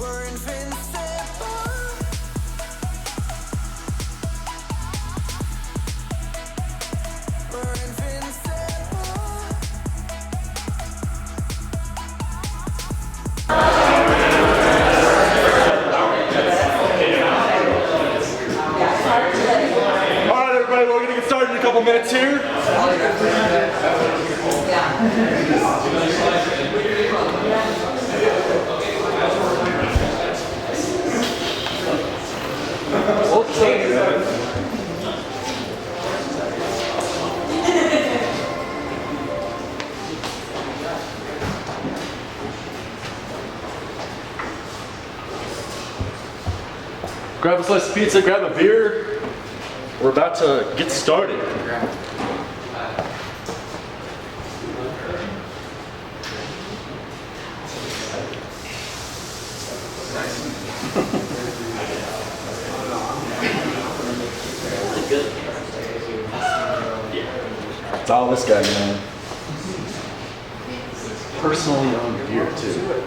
We're invincible. We're invincible. All right, everybody, we're going to get started in a couple minutes here. Grab a slice of pizza, grab a beer. We're about to get started. It's all this guy, man. Personally owned beer, too.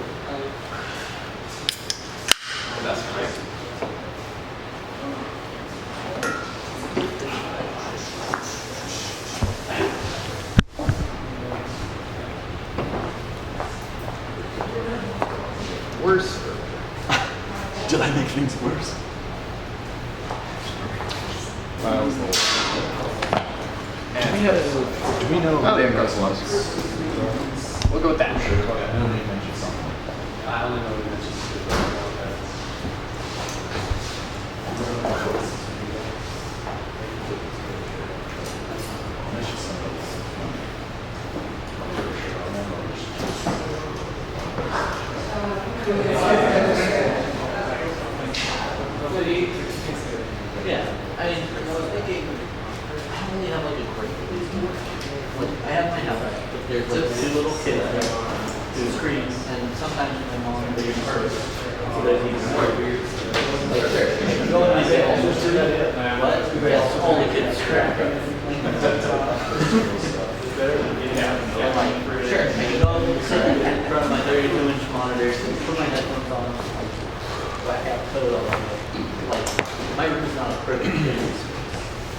Worse. Did I make things worse? Do we know? Oh, they have gross loves. We'll go with that. I only know we mentioned Yeah, I mean, I was thinking, I don't really have like a great like, I have my house, but there's like two little kids who scream, and sometimes my mom and they first, so they need more weird. Like, sure, you go in my bed, what? Yes, all the kids scream. I'm like, sure, I can go sit in front of my 32-inch monitor, put my headphones on, like, black out code all over. Like, my room is not a perfect space,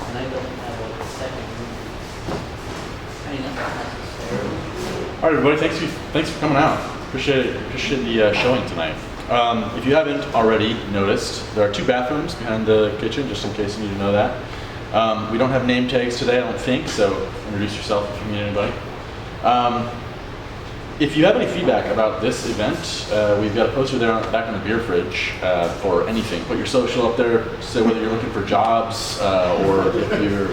and I don't have like a second room. I mean, that's not necessarily. All right, everybody, thanks for coming out. Appreciate the showing tonight. If you haven't already noticed, there are two bathrooms behind the kitchen, just in case you need to know that. We don't have name tags today, I don't think, so introduce yourself if you meet anybody. If you have any feedback about this event, we've got a poster there back on the beer fridge for anything. Put your social up there, say whether you're looking for jobs or if you're...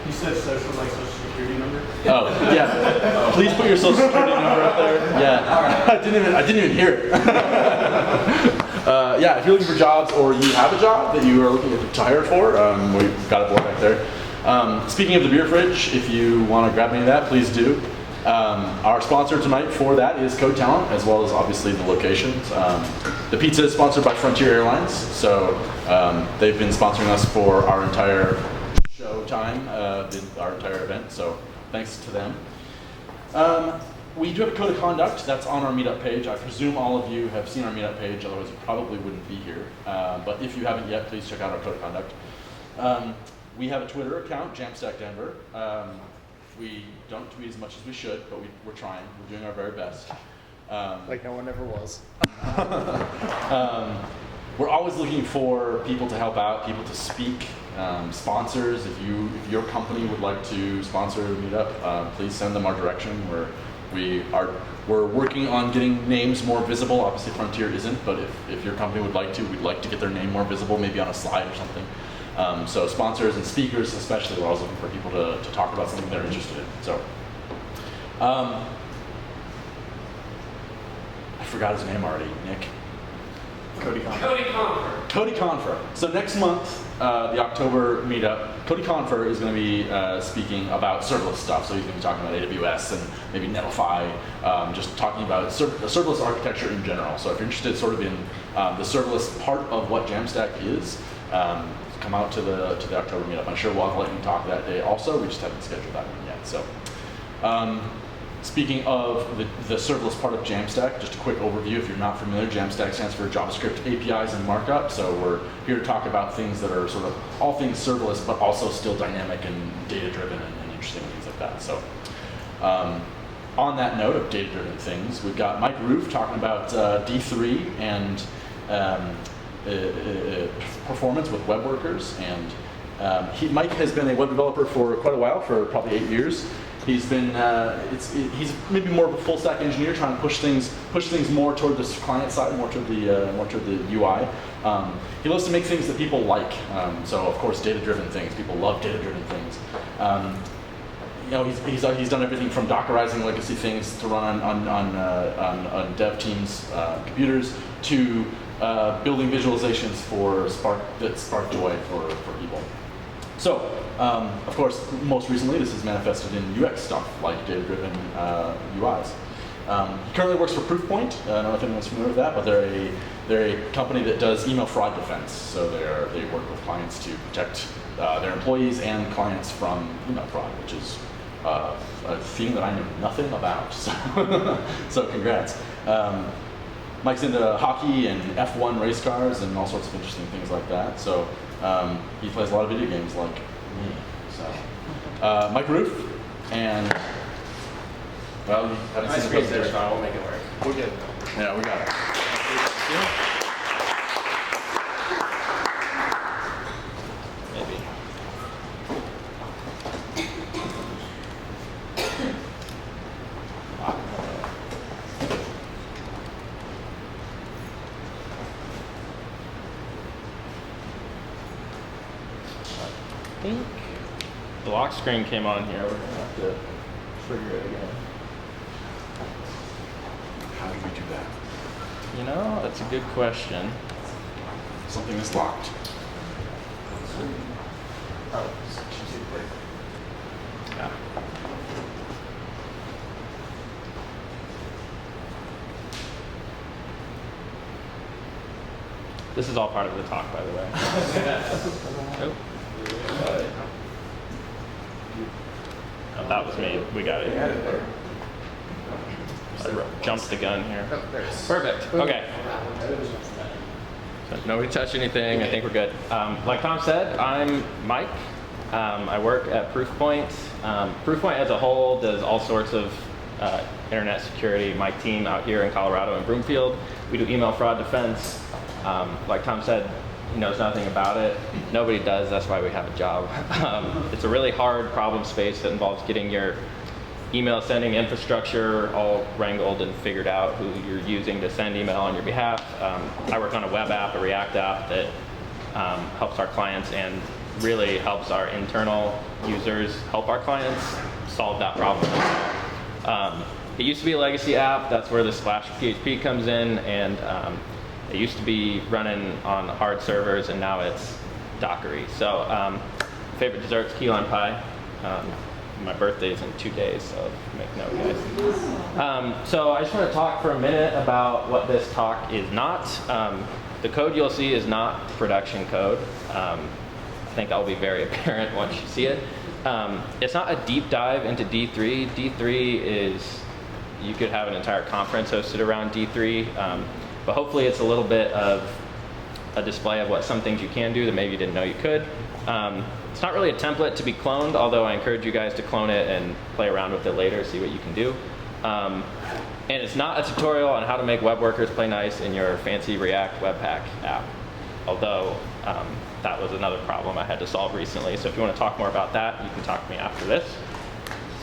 You said social, like social security number? Oh, yeah. Please put your social security number up there. Yeah. I didn't even hear it. Yeah, if you're looking for jobs or you have a job that you are looking to hire for, we've got a board back there. Speaking of the beer fridge, if you want to grab any of that, please do. Our sponsor tonight for that is Code Talent, as well as obviously the locations. The pizza is sponsored by Frontier Airlines, so they've been sponsoring us for our entire show time, our entire event, so thanks to them. We do have a code of conduct that's on our meetup page. I presume all of you have seen our meetup page, otherwise you probably wouldn't be here. But if you haven't yet, please check out our code of conduct. We have a Twitter account, JAMStack Denver. We don't tweet as much as we should, but we're trying. We're doing our very best. Like no one ever was. We're always looking for people to help out, people to speak, sponsors. If your company would like to sponsor a meetup, please send them our direction. We're working on getting names more visible. Obviously, Frontier isn't, but if your company would like to, we'd like to get their name more visible, maybe on a slide or something. So sponsors and speakers especially, we're always looking for people to talk about something they're interested in. So, I forgot his name already, Nick. Cody Confer. Cody Confer. So next month, the October meetup, Cody Confer is going to be speaking about serverless stuff. So he's going to be talking about AWS and maybe Netlify, just talking about serverless architecture in general. So if you're interested sort of in the serverless part of what JAMStack is, come out to the October meetup. I'm sure we'll have lightning talk that day also. We just haven't scheduled that one yet. So Speaking of the serverless part of JAMStack, just a quick overview if you're not familiar, JAMStack stands for JavaScript APIs and Markup. So we're here to talk about things that are sort of all things serverless, but also still dynamic and data-driven and interesting things like that. So on that note of data-driven things, we've got Mike Roof talking about D3 and performance with web workers. And Mike has been a web developer for quite a while, for probably 8 years. He's been he's maybe more of a full stack engineer, trying to push things more toward the client side, more toward the UI. He loves to make things that people like. So of course, data-driven things. People love data-driven things. You know, he's done everything from Dockerizing legacy things to run on dev teams' computers to building visualizations for Spark that spark joy for people. So, of course, most recently, this is manifested in UX stuff like data-driven UIs. He currently works for Proofpoint. I don't know if anyone's familiar with that, but they're a company that does email fraud defense. So they work with clients to protect their employees and clients from email fraud, which is a theme that I know nothing about. So congrats. Mike's into hockey and F1 race cars and all sorts of interesting things like that. So he plays a lot of video games like me. So Mike Roof, and well, you haven't seen the presentation. I won't make it work. We're good. Yeah, we got it. Maybe. I think the lock screen came on here. We're gonna have to trigger it again. How do we do that? You know, that's a good question. Something is locked. Yeah. This is all part of the talk, by the way. Oh. Oh, that was me. We got it. I jumped the gun here. Perfect. Okay. So nobody touched anything. I think we're good. Like Tom said, I'm Mike. I work at Proofpoint. Proofpoint as a whole does all sorts of internet security. My team out here in Colorado in Broomfield, we do email fraud defense. Like Tom said, he knows nothing about it. Nobody does. That's why we have a job. It's a really hard problem space that involves getting your email sending infrastructure all wrangled and figured out, who you're using to send email on your behalf. I work on a web app, a React app that helps our clients and really helps our internal users help our clients solve that problem. It used to be a legacy app. That's where the /PHP comes in, and it used to be running on hard servers, and now it's Dockery. So favorite dessert's key lime pie. My birthday's in 2 days, so make note, guys. So I just want to talk for a minute about what this talk is not. The code you'll see is not production code. I think that'll be very apparent once you see it. It's not a deep dive into D3. D3 is, you could have an entire conference hosted around D3, but hopefully it's a little bit of a display of what some things you can do that maybe you didn't know you could. It's not really a template to be cloned, although I encourage you guys to clone it and play around with it later, see what you can do. And it's not a tutorial on how to make web workers play nice in your fancy React Webpack app, although that was another problem I had to solve recently. So if you want to talk more about that, you can talk to me after this.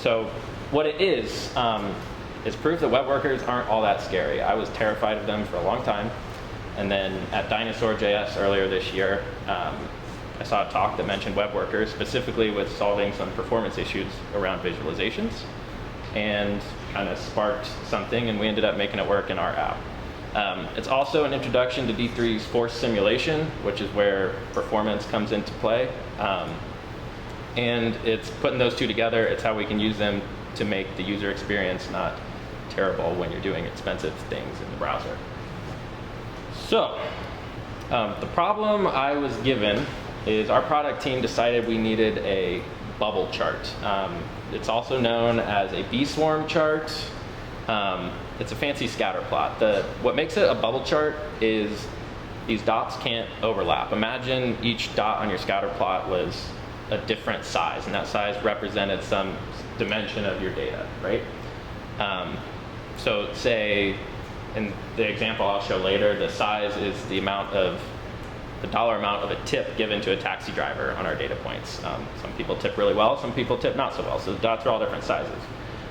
So what it is proof that web workers aren't all that scary. I was terrified of them for a long time. And then at Dinosaur.js earlier this year, I saw a talk that mentioned web workers, specifically with solving some performance issues around visualizations, and kind of sparked something, and we ended up making it work in our app. It's also an introduction to D3's force simulation, which is where performance comes into play. And it's putting those two together. It's how we can use them to make the user experience not terrible when you're doing expensive things in the browser. So the problem I was given is our product team decided we needed a bubble chart. It's also known as a B-swarm chart. It's a fancy scatter plot. What makes it a bubble chart is these dots can't overlap. Imagine each dot on your scatter plot was a different size, and that size represented some dimension of your data, right? So say, in the example I'll show later, the size is the dollar amount of a tip given to a taxi driver on our data points. Some people tip really well, some people tip not so well, so the dots are all different sizes.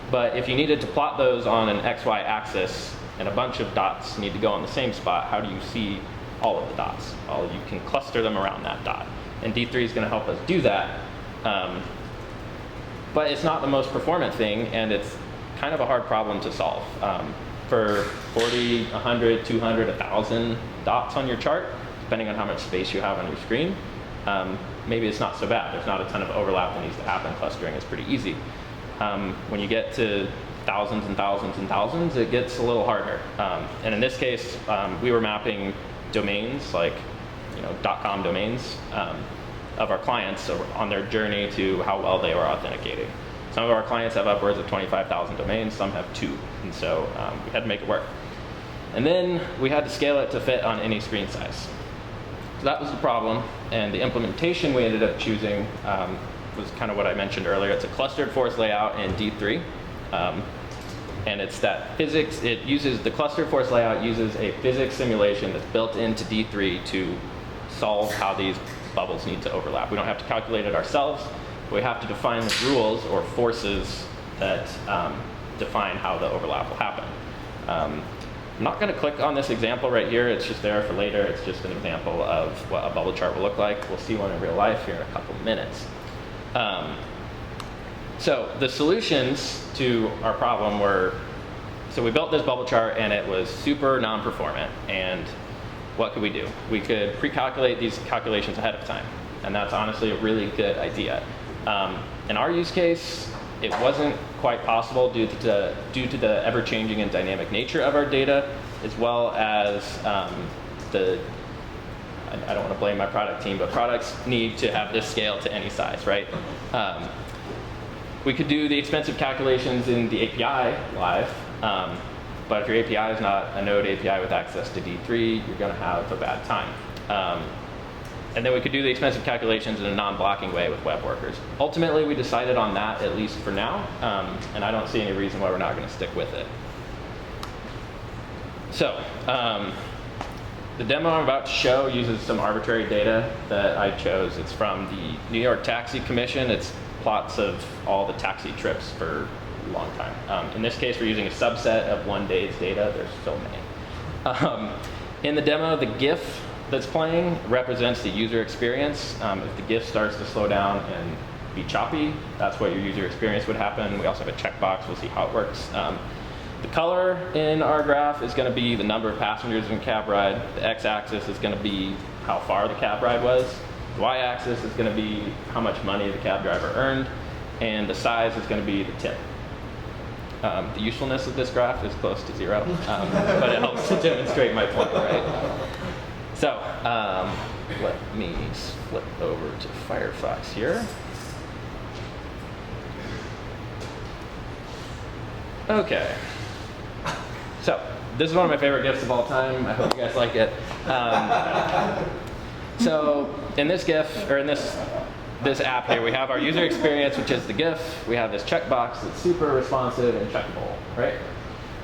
But if you needed to plot those on an XY axis and a bunch of dots need to go on the same spot, how do you see all of the dots? Well, you can cluster them around that dot. And D3 is going to help us do that. But it's not the most performant thing, and it's kind of a hard problem to solve. For 40, 100, 200, 1,000 dots on your chart, depending on how much space you have on your screen, maybe it's not so bad. There's not a ton of overlap that needs to happen. Clustering is pretty easy. When you get to thousands and thousands and thousands, it gets a little harder. And in this case, we were mapping domains, like .com domains of our clients on their journey to how well they were authenticating. Some of our clients have upwards of 25,000 domains, some have 2, and so we had to make it work. And then we had to scale it to fit on any screen size. So that was the problem, and the implementation we ended up choosing was kind of what I mentioned earlier. It's a clustered force layout in D3, and it's that physics. The clustered force layout uses a physics simulation that's built into D3 to solve how these bubbles need to overlap. We don't have to calculate it ourselves. We have to define the rules or forces that define how the overlap will happen. I'm not going to click on this example right here. It's just there for later. It's just an example of what a bubble chart will look like. We'll see one in real life here in a couple minutes. So the solutions to our problem were, so we built this bubble chart and it was super non-performant. And what could we do? We could pre-calculate these calculations ahead of time. And that's honestly a really good idea. In our use case, it wasn't quite possible due to the ever-changing and dynamic nature of our data, as well as I don't want to blame my product team, but products need to have this scale to any size, right? We could do the expensive calculations in the API live, but if your API is not a node API with access to D3, you're going to have a bad time. And then we could do the expensive calculations in a non-blocking way with web workers. Ultimately, we decided on that, at least for now, and I don't see any reason why we're not going to stick with it. So, the demo I'm about to show uses some arbitrary data that I chose. It's from the New York Taxi Commission. It's plots of all the taxi trips for a long time. In this case, we're using a subset of one day's data. There's so many. In the demo, the GIF that's playing represents the user experience. If the GIF starts to slow down and be choppy, that's what your user experience would happen. We also have a checkbox. We'll see how it works. The color in our graph is going to be the number of passengers in a cab ride. The x-axis is going to be how far the cab ride was. The y-axis is going to be how much money the cab driver earned. And the size is going to be the tip. The usefulness of this graph is close to 0, but it helps to demonstrate my point, right? So let me flip over to Firefox here. Okay. So this is one of my favorite GIFs of all time. I hope you guys like it. So in this GIF, or in this app here, we have our user experience, which is the GIF. We have this checkbox that's super responsive and checkable, right?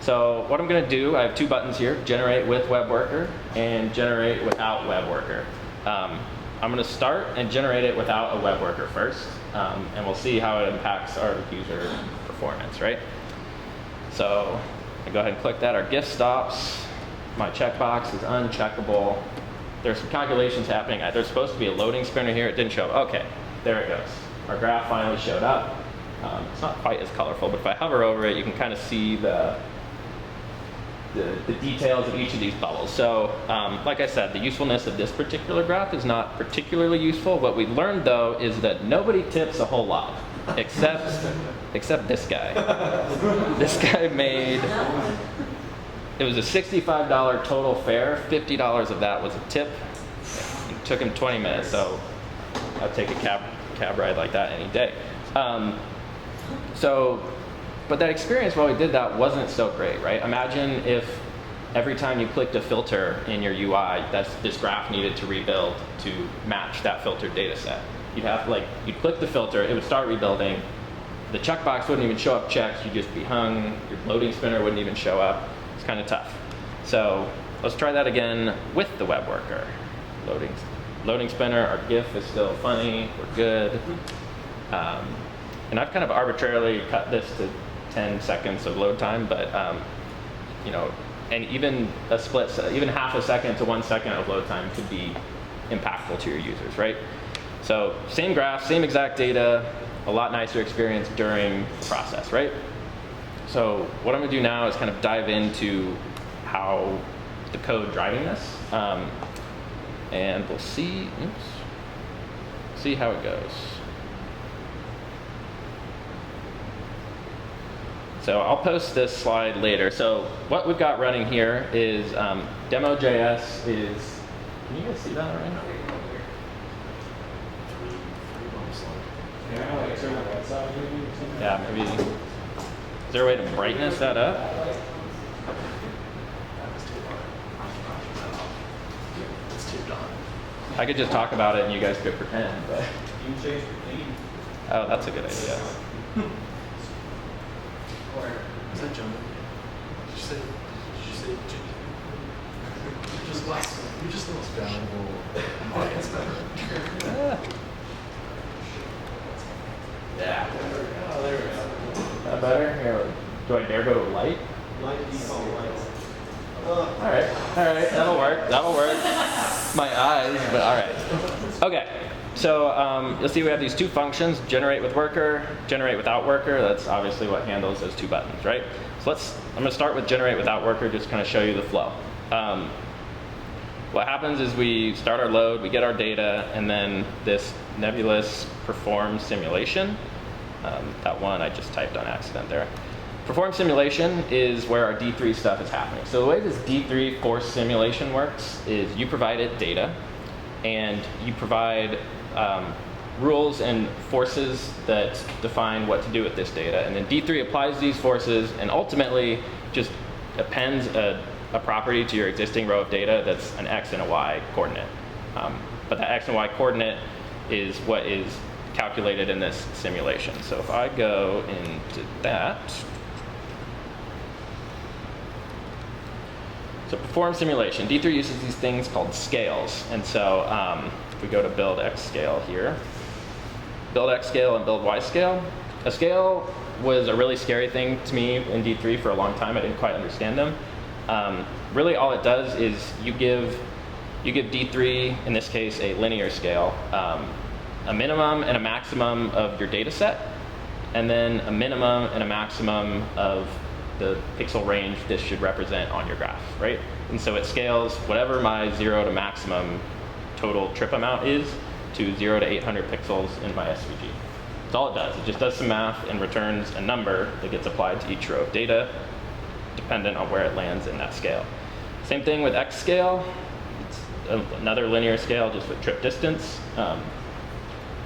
So what I'm going to do, I have 2 buttons here, generate with web worker and generate without web worker. I'm going to start and generate it without a web worker first, and we'll see how it impacts our user performance, right? So I go ahead and click that. Our GIF stops. My checkbox is uncheckable. There's some calculations happening. There's supposed to be a loading spinner here. It didn't show. Okay, there it goes. Our graph finally showed up. It's not quite as colorful, but if I hover over it, you can kind of see the details of each of these bubbles. So like I said, the usefulness of this particular graph is not particularly useful. What we learned, though, is that nobody tips a whole lot, except this guy. This guy made, it was a $65 total fare. $50 of that was a tip. It took him 20 minutes, so I'd take a cab ride like that any day. But that experience while we did that wasn't so great, right? Imagine if every time you clicked a filter in your UI, this graph needed to rebuild to match that filtered data set. You'd click the filter, it would start rebuilding, the checkbox wouldn't even show up checked, you'd just be hung, your loading spinner wouldn't even show up. It's kind of tough. So let's try that again with the web worker. Loading spinner, our GIF is still funny, we're good. And I've kind of arbitrarily cut this to 10 seconds of load time, but and even even half a second to 1 second of load time could be impactful to your users, right? So same graph, same exact data, a lot nicer experience during the process, right? So what I'm gonna do now is kind of dive into how the code driving this, and we'll see how it goes. So I'll post this slide later. So what we've got running here is demo.js is, can you guys see that already? Yeah, maybe, is there a way to brightness that up? I could just talk about it and you guys could pretend, but. Oh, that's a good idea. Is that John? Did you say you're just the most valuable audience member. Yeah. Oh, there we go. That better? Here, do I dare go to light? Light default lights. All right, that'll work. My eyes, but all right. Okay, so you'll see we have these two functions, generate with worker, generate without worker. That's obviously what handles those two buttons, right? So I'm gonna start with generate without worker, just kind of show you the flow. What happens is we start our load, we get our data, and then this nebulous perform simulation, that one I just typed on accident there. Perform simulation is where our D3 stuff is happening. So the way this D3 force simulation works is you provide it data, and you provide rules and forces that define what to do with this data. And then D3 applies these forces and ultimately just appends a property to your existing row of data that's an X and a Y coordinate. But that X and Y coordinate is what is calculated in this simulation. So if I go into that, so perform simulation. D3 uses these things called scales. And so if we go to build X scale here, build X scale and build Y scale. A scale was a really scary thing to me in D3 for a long time. I didn't quite understand them. Really all it does is you give D3, in this case, a linear scale, a minimum and a maximum of your data set, and then a minimum and a maximum of the pixel range this should represent on your graph, right? And so it scales whatever my 0 to maximum total trip amount is to 0 to 800 pixels in my SVG. That's all it does. It just does some math and returns a number that gets applied to each row of data, dependent on where it lands in that scale. Same thing with X scale. It's another linear scale just with trip distance.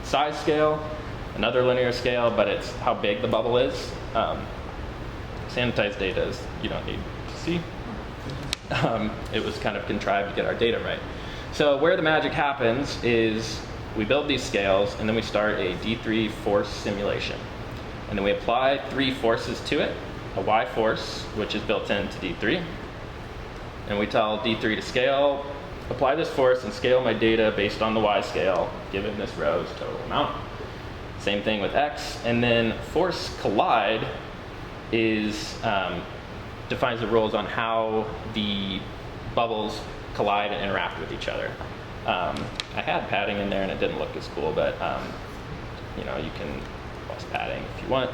Size scale, another linear scale, but it's how big the bubble is. Sanitized data is you don't need to see. It was kind of contrived to get our data right. So where the magic happens is we build these scales and then we start a D3 force simulation. And then we apply 3 forces to it, a Y force, which is built into D3. And we tell D3 to scale, apply this force and scale my data based on the Y scale, given this row's total amount. Same thing with X. And then force collide is defines the rules on how the bubbles collide and interact with each other. I had padding in there and it didn't look as cool, but you know, you can plus padding if you want.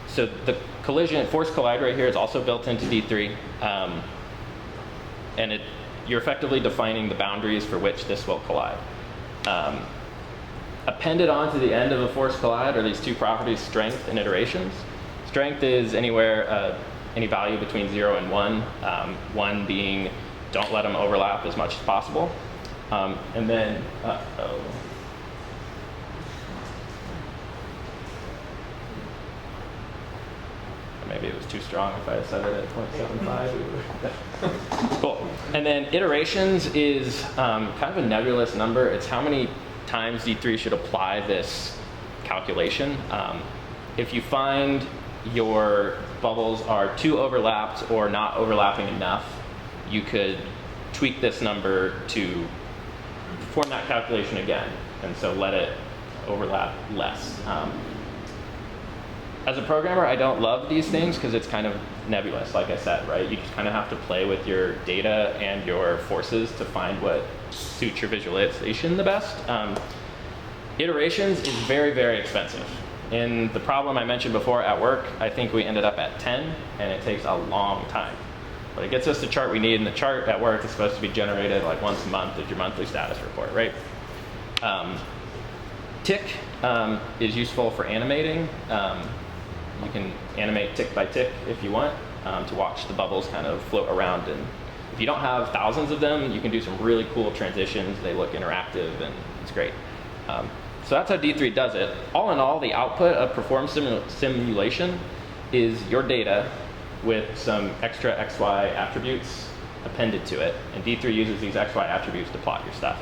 So the collision, force collide right here is also built into D3. And you're effectively defining the boundaries for which this will collide. Appended onto the end of a force collide are these two properties, strength and iterations. Strength is anywhere, any value between 0 and 1. 1 being don't let them overlap as much as possible. And then, maybe it was too strong if I had set it at 0.75. Cool. And then iterations is kind of a nebulous number. It's how many times D3 should apply this calculation. If you find your bubbles are too overlapped or not overlapping enough, you could tweak this number to perform that calculation again, and so let it overlap less. As a programmer, I don't love these things because it's kind of nebulous, like I said, right? You just kind of have to play with your data and your forces to find what suits your visualization the best. Iterations is very, very expensive. In the problem I mentioned before at work, I think we ended up at 10, and it takes a long time. But it gets us the chart we need, and the chart at work is supposed to be generated like once a month as your monthly status report, right? Tick is useful for animating. You can animate tick by tick if you want to watch the bubbles kind of float around. And if you don't have thousands of them, you can do some really cool transitions. They look interactive, and it's great. So that's how D3 does it. All in all, the output of perform simulation is your data with some extra XY attributes appended to it. And D3 uses these XY attributes to plot your stuff.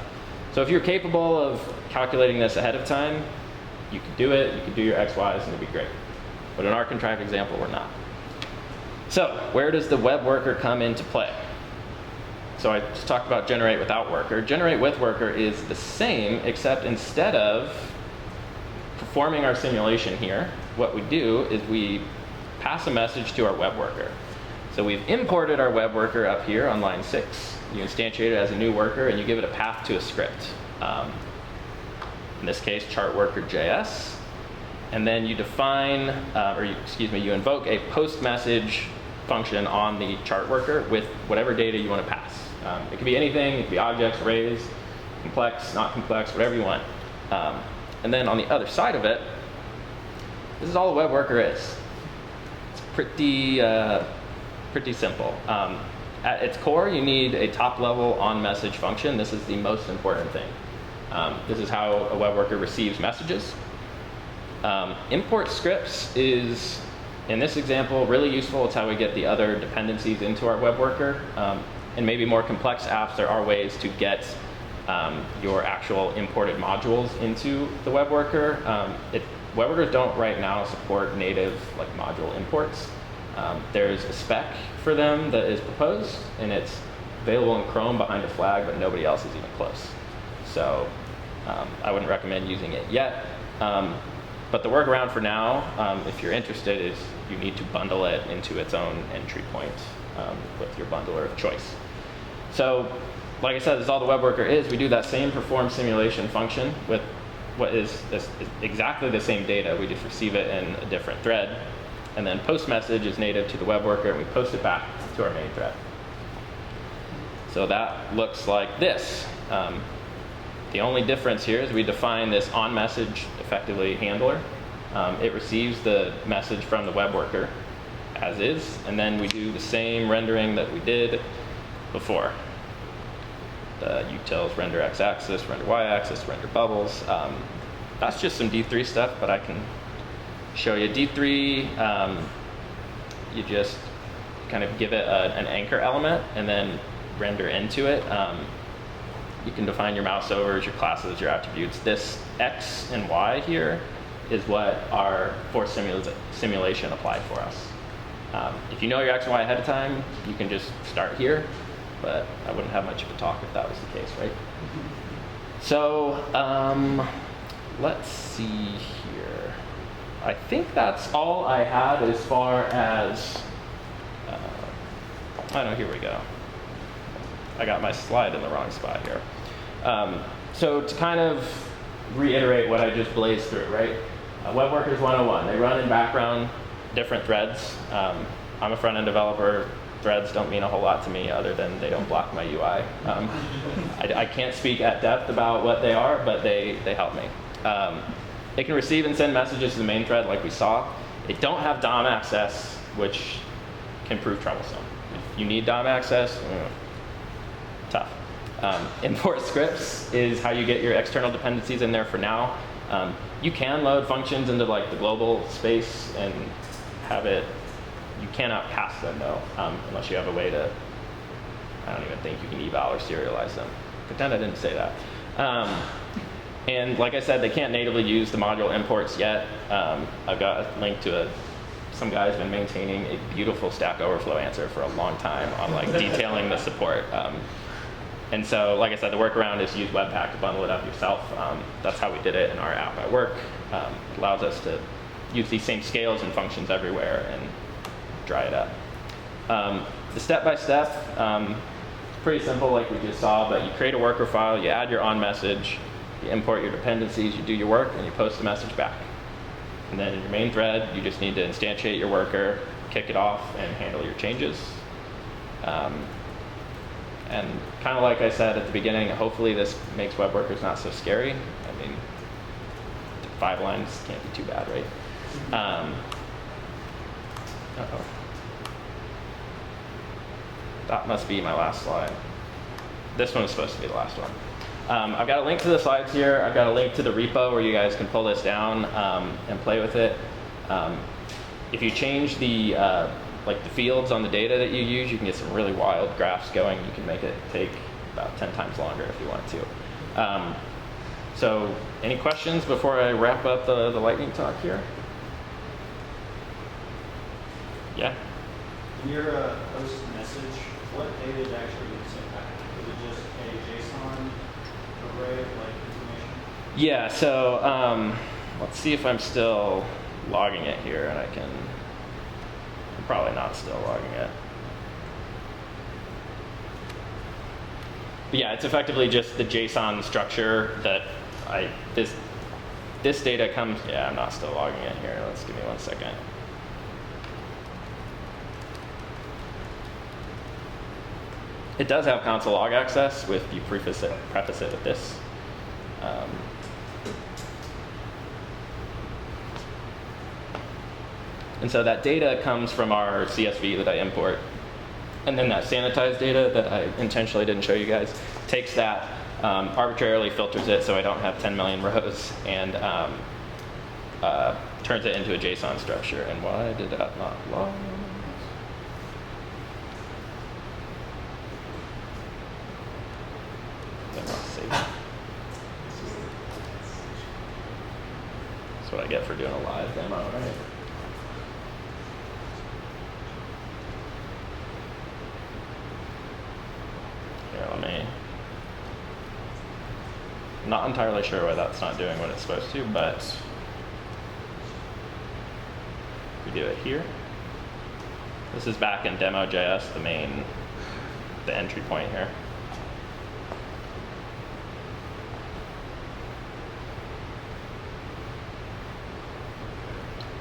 So if you're capable of calculating this ahead of time, you can do it. You can do your XYs, and it'd be great. But in our contract example, we're not. So where does the web worker come into play? So I just talked about generate without worker. Generate with worker is the same, except instead of performing our simulation here, what we do is we pass a message to our web worker. So we've imported our web worker up here on line 6. You instantiate it as a new worker, and you give it a path to a script. In this case, chart worker JS. And then you define, you invoke a post message function on the chart worker with whatever data you want to pass. It could be anything. It could be objects, arrays, complex, not complex, whatever you want. And then on the other side of it, this is all the web worker is. It's pretty simple. At its core, you need a top-level on-message function. This is the most important thing. This is how a web worker receives messages. Import scripts is, in this example, really useful. It's how we get the other dependencies into our web worker. In maybe more complex apps, there are ways to get your actual imported modules into the web worker. Web workers don't right now support native module imports. There's a spec for them that is proposed, and it's available in Chrome behind a flag, but nobody else is even close. So I wouldn't recommend using it yet. But the workaround for now, if you're interested, is you need to bundle it into its own entry point with your bundler of choice. So, like I said, this is all the web worker is. We do that same perform simulation function with what is exactly the same data. We just receive it in a different thread. And then post message is native to the web worker, and we post it back to our main thread. So that looks like this. The only difference here is we define this on message effectively handler. It receives the message from the web worker as is, and then we do the same rendering that we did before. The utils render x-axis, render y-axis, render bubbles. That's just some D3 stuff, but I can show you. D3, you just kind of give it an anchor element and then render into it. You can define your mouse overs, your classes, your attributes. This X and Y here is what our force simulation applied for us. If you know your X and Y ahead of time, you can just start here, but I wouldn't have much of a talk if that was the case, right? So let's see here. I think that's all I had as far as, here we go. I got my slide in the wrong spot here. So to kind of reiterate what I just blazed through, right? Web Workers 101, they run in background different threads. I'm a front-end developer. Threads don't mean a whole lot to me other than they don't block my UI. I can't speak at depth about what they are, but they help me. It can receive and send messages to the main thread like we saw. They don't have DOM access, which can prove troublesome. If you need DOM access, tough. Import scripts is how you get your external dependencies in there for now. You can load functions into the global space and have it You cannot pass them though, unless you have a way to, I don't even think you can eval or serialize them. Pretend I didn't say that. And like I said, they can't natively use the module imports yet. I've got a link to some guy's been maintaining a beautiful Stack Overflow answer for a long time on like detailing the support. And so, like I said, the workaround is use Webpack to bundle it up yourself. That's how we did it in our app at work. It allows us to use these same scales and functions everywhere and dry it up. The step-by-step, pretty simple like we just saw, but you create a worker file, you add your on message, you import your dependencies, you do your work, and you post the message back. And then in your main thread, you just need to instantiate your worker, kick it off, and handle your changes. And kind of like I said at the beginning, hopefully this makes web workers not so scary. I mean, 5 lines can't be too bad, right? Uh-oh. That must be my last slide. This one is supposed to be the last one. I've got a link to the slides here. I've got a link to the repo where you guys can pull this down and play with it. If you change the like the fields on the data that you use, you can get some really wild graphs going. You can make it take about 10 times longer if you want to. So any questions before I wrap up the lightning talk here? Yeah? In your post message, what data is actually being sent back? Is it just a JSON array of like information? Yeah, so let's see if I'm still logging it here, and I'm probably not still logging it. But yeah, it's effectively just the JSON structure that this data comes, yeah, I'm not still logging it here. Let's give me 1 second. It does have console log access if you preface it with this. And so that data comes from our CSV that I import. And then that sanitized data that I intentionally didn't show you guys takes that, arbitrarily filters it so I don't have 10 million rows, and turns it into a JSON structure. And why did that not log? That's what I get for doing a live demo, right? Here, let me. I'm not entirely sure why that's not doing what it's supposed to, but we do it here. This is back in demo.js, the entry point here.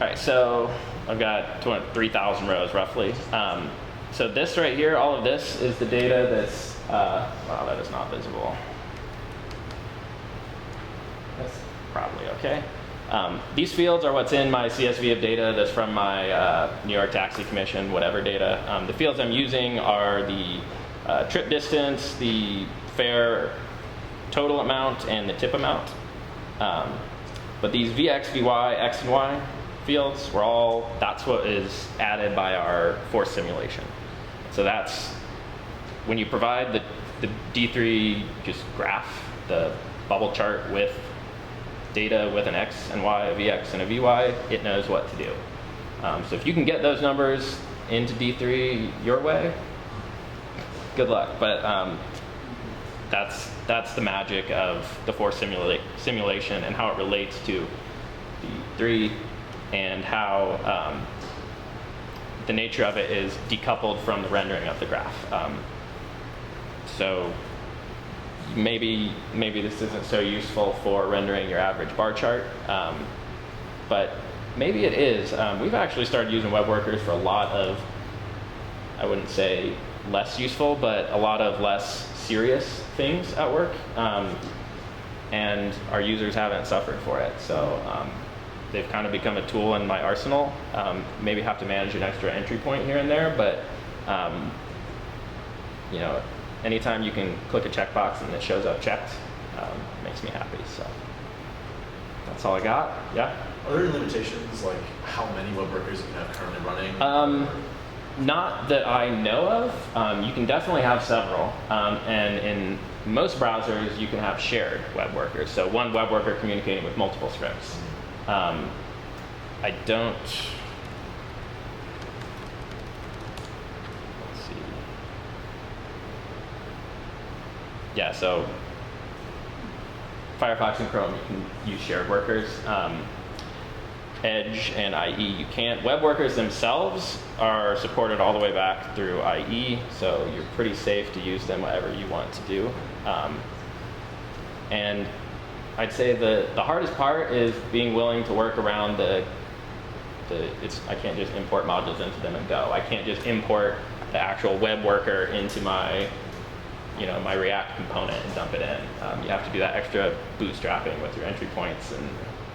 All right, so I've got 3,000 rows roughly. So this right here, all of this is the data that's, wow, that is not visible. That's probably okay. These fields are what's in my CSV of data that's from my New York Taxi Commission, whatever data. The fields I'm using are the trip distance, the fare total amount, and the tip amount. But these VX, VY, X, and Y fields that's what is added by our force simulation. So that's when you provide the D3 just graph, the bubble chart with data with an X and Y, a VX and a VY, it knows what to do. So if you can get those numbers into D3 your way, good luck. But that's the magic of the force simulation and how it relates to D3, and how the nature of it is decoupled from the rendering of the graph. So maybe this isn't so useful for rendering your average bar chart, but maybe it is. We've actually started using web workers for a lot of, I wouldn't say less useful, but a lot of less serious things at work, and our users haven't suffered for it. So they've kind of become a tool in my arsenal. Maybe have to manage an extra entry point here and there, but you know, anytime you can click a checkbox and it shows up checked, makes me happy. So that's all I got. Yeah. Are there any limitations, like how many web workers you can have currently running? Not that I know of. You can definitely have several, and in most browsers you can have shared web workers. So one web worker communicating with multiple scripts. I don't. Let's see. Yeah, so Firefox and Chrome you can use shared workers. Edge and IE you can't. Web workers themselves are supported all the way back through IE, so you're pretty safe to use them whatever you want to do. And I'd say the hardest part is being willing to work around I can't just import modules into them and go. I can't just import the actual web worker into my my React component and dump it in. You have to do that extra bootstrapping with your entry points and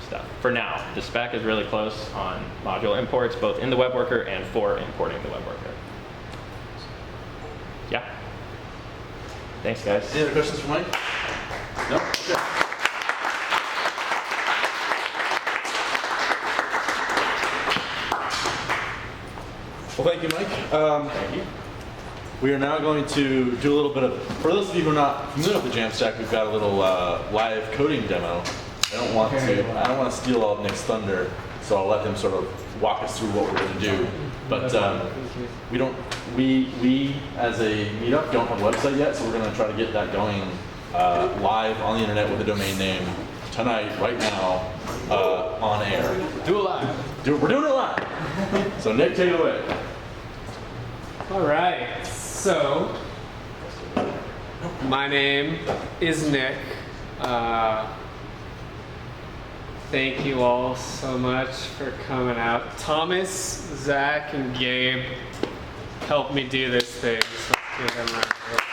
stuff. For now, the spec is really close on module imports, both in the web worker and for importing the web worker. Yeah. Thanks, guys. Any other questions for Mike? No? Okay. Well, thank you, Mike. Thank you. We are now going to do a little bit of, for those of you who are not familiar with the JAMStack, we've got a little live coding demo. I don't want to steal all of Nick's thunder, so I'll let him sort of walk us through what we're going to do. But we as a meetup don't have a website yet, so we're going to try to get that going live on the internet with a domain name tonight, right now, on air. Do it live. We're doing it live. So Nick, take it away. All right. So, my name is Nick. Thank you all so much for coming out. Thomas, Zach, and Gabe helped me do this thing. So let's give them a round of applause.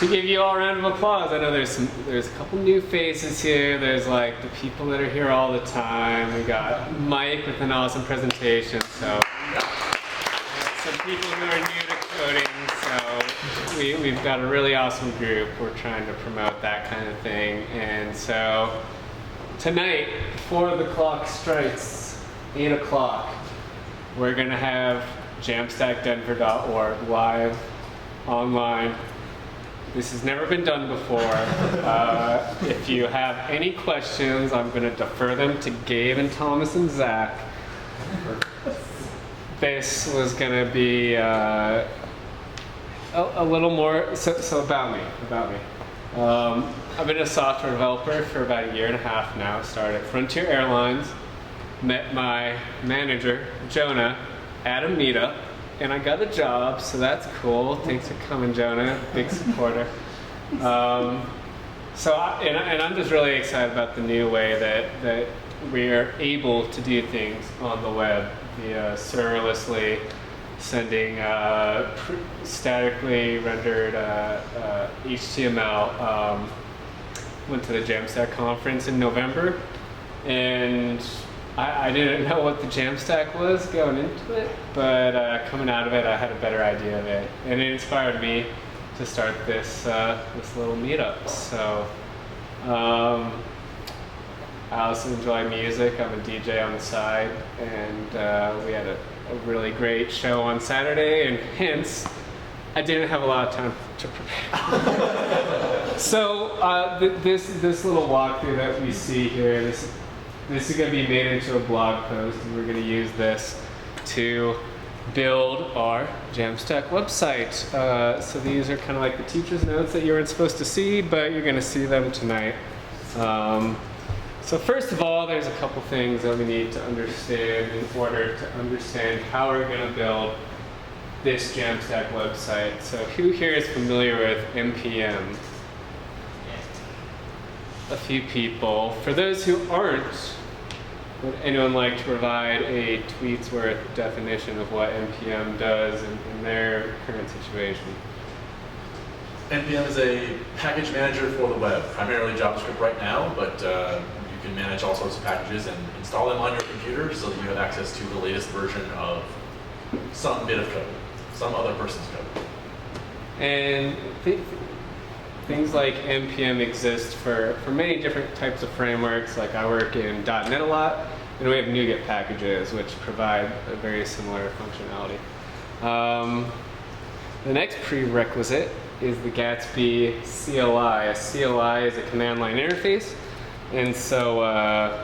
To give you all a round of applause, I know there's a couple new faces here. There's like the people that are here all the time. We got Mike with an awesome presentation. So some people who are new to coding. So we've got a really awesome group. We're trying to promote that kind of thing. And so tonight, before the clock strikes 8 o'clock, we're going to have JAMStackDenver.org live online. This has never been done before. If you have any questions, I'm going to defer them to Gabe and Thomas and Zach. This was going to be a little more, so about me. I've been a software developer for about a year and a half now. Started at Frontier Airlines, met my manager, Jonah, at a meetup, and I got a job, so that's cool. Thanks for coming, Jonah, big supporter. I'm just really excited about the new way that we are able to do things on the web via serverlessly sending statically rendered HTML. Went to the JAMStack conference in November, and I didn't know what the JAMStack was going into it, but coming out of it, I had a better idea of it, and it inspired me to start this little meetup. So I also enjoy music. I'm a DJ on the side, and we had a really great show on Saturday, and hence I didn't have a lot of time to prepare. So this little walkthrough that we see here, this is going to be made into a blog post, and we're going to use this to build our JAMStack website. So these are kind of like the teacher's notes that you weren't supposed to see, but you're going to see them tonight. So first of all, there's a couple things that we need to understand in order to understand how we're going to build this JAMStack website. So who here is familiar with NPM? A few people. For those who aren't, would anyone like to provide a tweet's worth definition of what NPM does in their current situation? NPM is a package manager for the web, primarily JavaScript right now, but you can manage all sorts of packages and install them on your computer so that you have access to the latest version of some bit of code, some other person's code. And things like NPM exist for many different types of frameworks. Like I work in .NET a lot, and we have NuGet packages, which provide a very similar functionality. The next prerequisite is the Gatsby CLI. A CLI is a command line interface, and so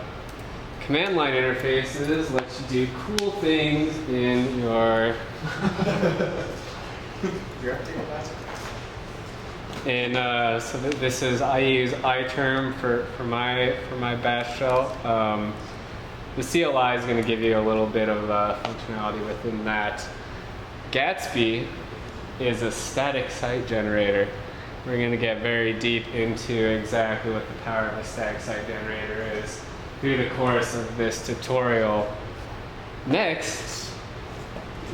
command line interfaces let you do cool things in your and so this is, I use iTerm for my bash shell. The CLI is going to give you a little bit of functionality within that. Gatsby is a static site generator. We're going to get very deep into exactly what the power of a static site generator is through the course of this tutorial. Next,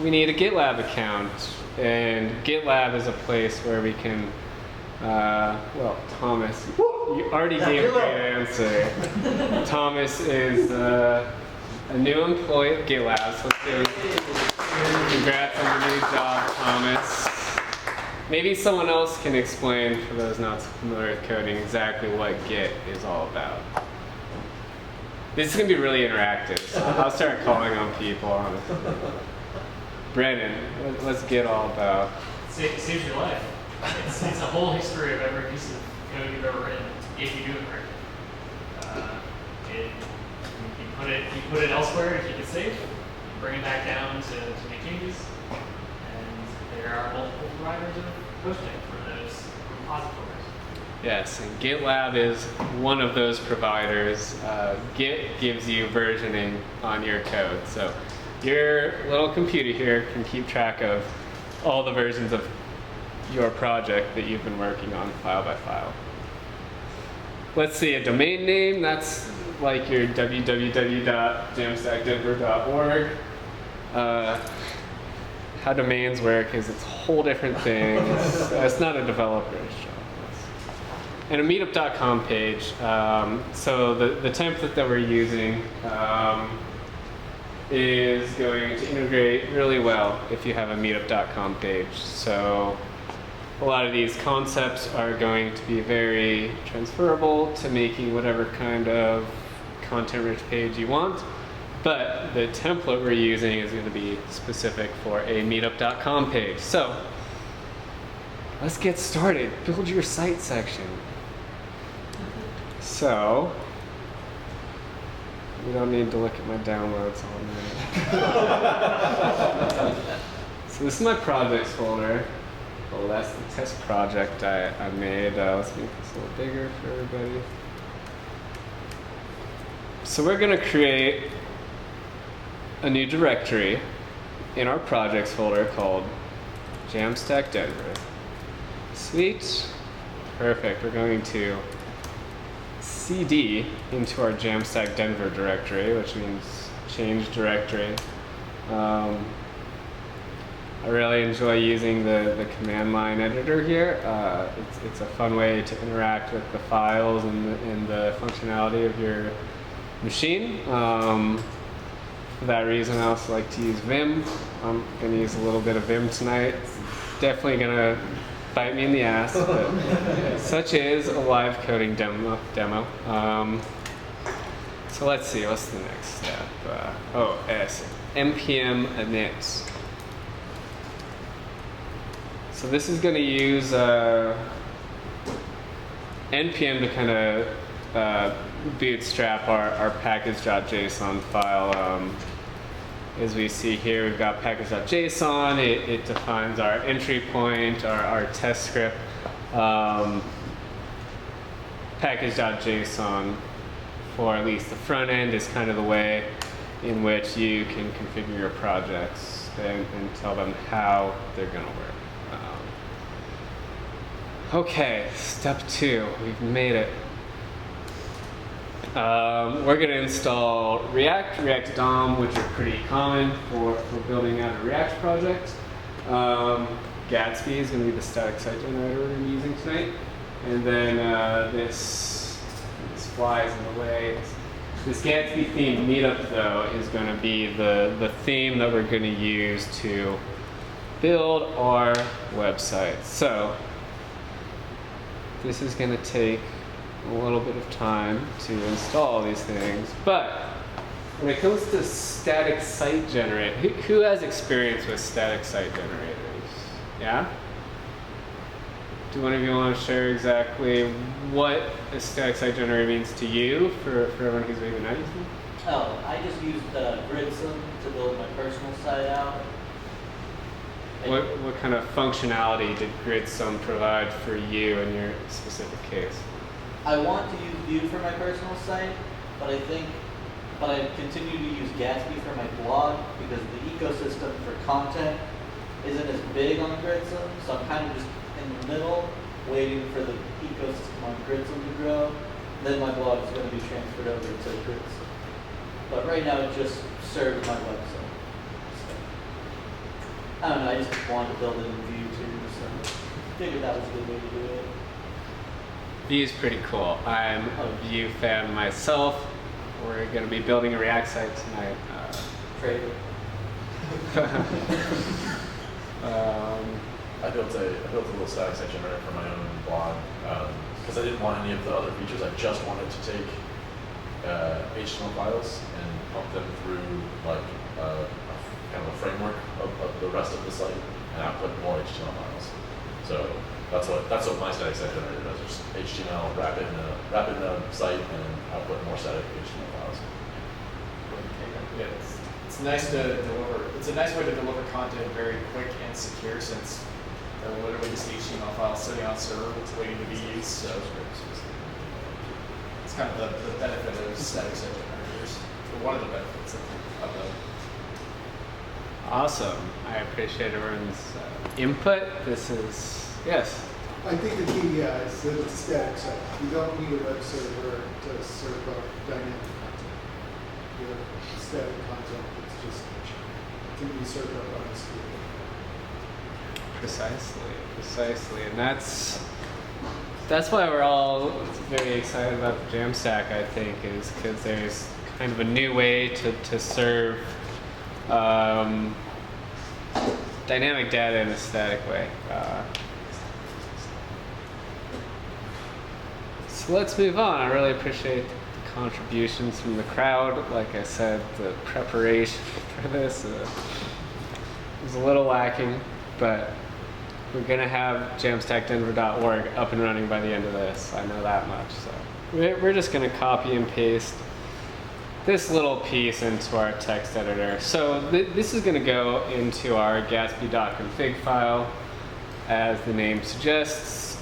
we need a GitLab account. And GitLab is a place where we can, well, Thomas, you already gave a great answer. Thomas is a new employee at GitLab, so let's give congrats on the new job, Thomas. Maybe someone else can explain, for those not familiar with coding, exactly what Git is all about. This is going to be really interactive, so I'll start calling on people. Brandon, what's Git all about? It saves your life. It's a whole history of every piece of code you've ever written, if you do it correctly. You put it elsewhere to keep it safe, you bring it back down to make changes, and there are multiple providers of hosting for those repositories. Yes, and GitLab is one of those providers. Git gives you versioning on your code. So your little computer here can keep track of all the versions of your project that you've been working on file by file. Let's see, a domain name, that's like your www.jamstackdenver.org. How domains work is it's a whole different thing. It's not a developer's job. And a meetup.com page. So the template that we're using is going to integrate really well if you have a meetup.com page. So a lot of these concepts are going to be very transferable to making whatever kind of content-rich page you want. But the template we're using is going to be specific for a meetup.com page. So let's get started. Build your site section. So we don't need to look at my downloads all night. So this is my projects folder. Well, that's the test project I made. Let's make this a little bigger for everybody. So we're going to create a new directory in our projects folder called JAMStack Denver. Sweet. Perfect. We're going to cd into our JAMStack Denver directory, which means change directory. I really enjoy using the command line editor here. It's a fun way to interact with the files and the functionality of your machine. For that reason, I also like to use Vim. I'm going to use a little bit of Vim tonight. It's definitely going to bite me in the ass, but such is a live coding demo. So let's see, what's the next step? npm init. So this is going to use npm to kind of bootstrap our package.json file. As we see here, we've got package.json. It defines our entry point, our test script. Package.json, for at least the front end, is kind of the way in which you can configure your projects and tell them how they're going to work. Okay, step 2. We've made it. We're going to install React DOM, which are pretty common for building out a React project. Gatsby is going to be the static site generator we're going to be using tonight. And then this flies in the way. This Gatsby themed meetup, though, is going to be the theme that we're going to use to build our website. So this is going to take a little bit of time to install these things. But when it comes to static site generator, who has experience with static site generators? Yeah? Do one of you want to share exactly what a static site generator means to you for everyone who's maybe not using it? Oh, I just used GridSim to build my personal site out. What kind of functionality did GridSim provide for you in your specific case? I want to use Vue for my personal site, but I continue to use Gatsby for my blog because the ecosystem for content isn't as big on GridSim, so I'm kind of just in the middle, waiting for the ecosystem on GridSim to grow. Then my blog is going to be transferred over to GridSim. But right now it just serves my website. So, I don't know, I just wanted to build it in Vue too, so figured that was a good way to do it. Vue's pretty cool. I'm a Vue fan myself. We're going to be building a React site tonight. Trader. I built a little static site generator for my own blog because I didn't want any of the other features. I just wanted to take HTML files and pump them through like kind of a framework of the rest of the site and output more HTML files. So that's what my static site generator does. Just HTML, wrap it in a site, and output more static HTML files. Yeah, it's nice to deliver. It's a nice way to deliver content very quick and secure since they're literally just HTML files sitting on server waiting to be used. So it's kind of the benefit of static site generators. Or one of the benefits of them. Awesome. I appreciate everyone's input. This is, yes. I think the key is that it's a static site. You don't need a web server to serve up dynamic content. You have static content that's just can be served up on a screen. Precisely. And that's why we're all very excited about the JAMStack, I think, is because there's kind of a new way to serve dynamic data in a static way. So let's move on. I really appreciate the contributions from the crowd. Like I said, the preparation for this was a little lacking, but we're going to have JAMStackDenver.org up and running by the end of this. I know that much. So we're just going to copy and paste this little piece into our text editor. So this is going to go into our gatsby.config file. As the name suggests,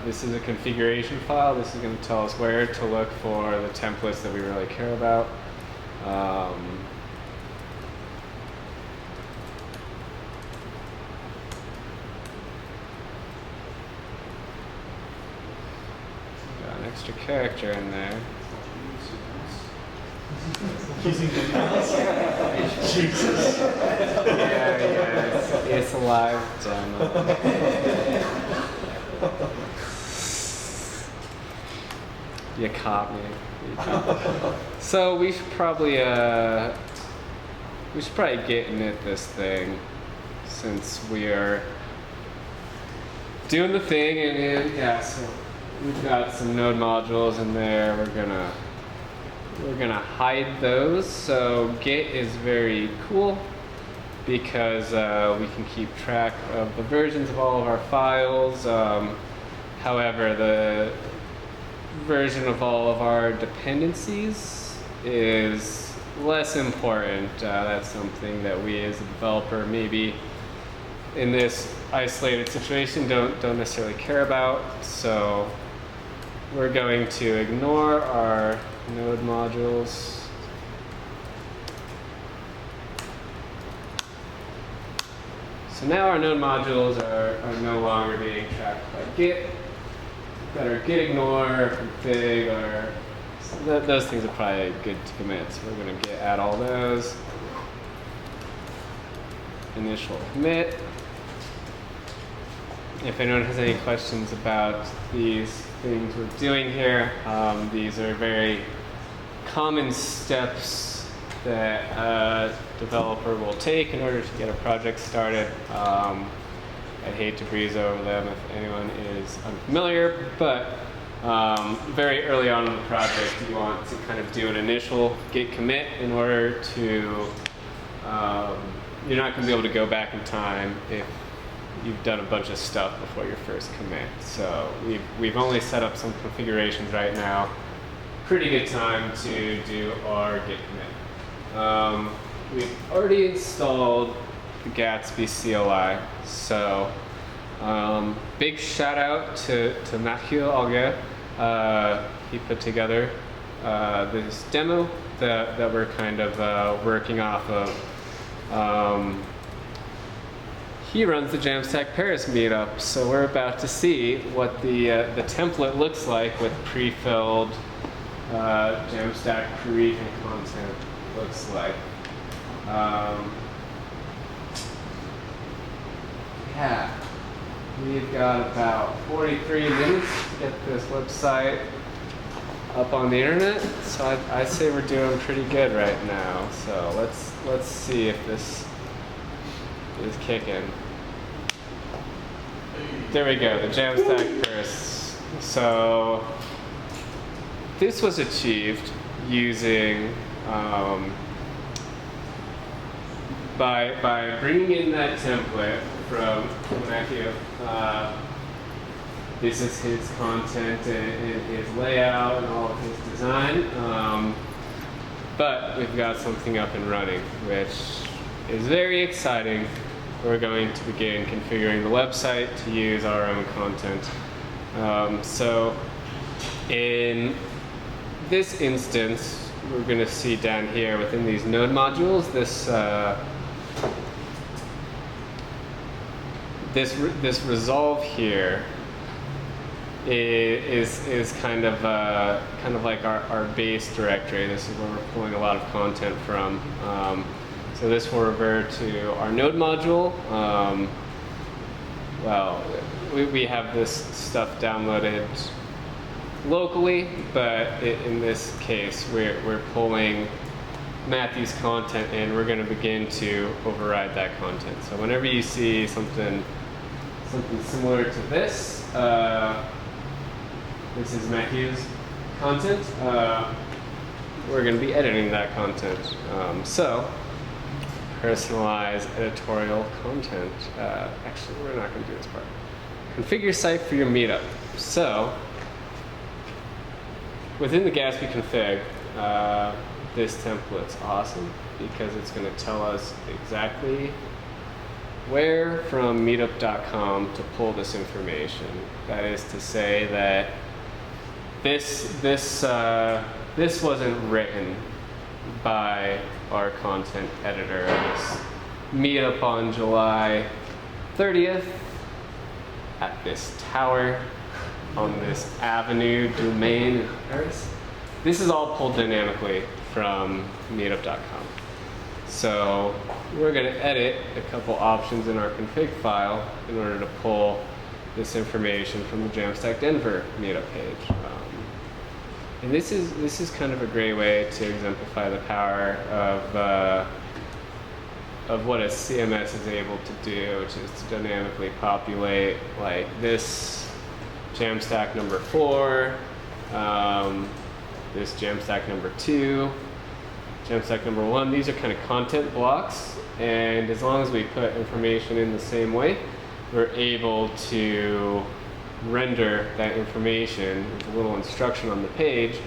this is a configuration file. This is going to tell us where to look for the templates that we really care about. Got an extra character in there. Using the mouse. Jesus. Yeah, it's a live demo. You caught me. So we should probably get in at this thing since we are doing the thing, and yeah, so we've got some node modules in there. We're gonna hide those. So Git is very cool because we can keep track of the versions of all of our files. However, the version of all of our dependencies is less important. That's something that we as a developer maybe in this isolated situation don't necessarily care about. So we're going to ignore our node modules. So now our node modules are no longer being tracked by Git. Got our git ignore, config, those things are probably good to commit. So we're going to git add all those. Initial commit. If anyone has any questions about these things we're doing here, these are very common steps that a developer will take in order to get a project started. I hate to breeze over them if anyone is unfamiliar, but very early on in the project, you want to kind of do an initial git commit in order to, you're not going to be able to go back in time if you've done a bunch of stuff before your first commit. So we've only set up some configurations right now. Pretty good time to do our git commit. We've already installed the Gatsby CLI, so big shout out to Matthew Alge. He put together this demo that we're kind of working off of. He runs the JAMStack Paris meetup, so we're about to see what the template looks like with pre-filled JAMStack pre-region content looks like. Yeah, we've got about 43 minutes to get this website up on the internet, so I'd say we're doing pretty good right now. So let's see if this is kicking. There we go, the JAMStack Paris. So this was achieved using by bringing in that template from Matthew. This is his content and his layout and all of his design. But we've got something up and running, which is very exciting. We're going to begin configuring the website to use our own content. So in this instance, we're going to see down here within these node modules this resolve here is kind of like our base directory. This is where we're pulling a lot of content from. So this will revert to our node module. Well, we have this stuff downloaded locally, but in this case, we're pulling Matthew's content and we're going to begin to override that content. So whenever you see something similar to this, this is Matthew's content. We're going to be editing that content. So personalized editorial content. Actually, we're not going to do this part. Configure site for your meetup. So within the Gatsby config, this template's awesome because it's going to tell us exactly where from meetup.com to pull this information. That is to say that this wasn't written by our content editor. It's meetup on July 30th at this tower on this avenue domain in Paris. This is all pulled dynamically from meetup.com. So we're going to edit a couple options in our config file in order to pull this information from the JAMStack Denver meetup page. And this is kind of a great way to exemplify the power of what a CMS is able to do, which is to dynamically populate like this JAMStack number 4, this JAMStack number 2, JAMStack number 1. These are kind of content blocks, and as long as we put information in the same way, we're able to render that information with a little instruction on the page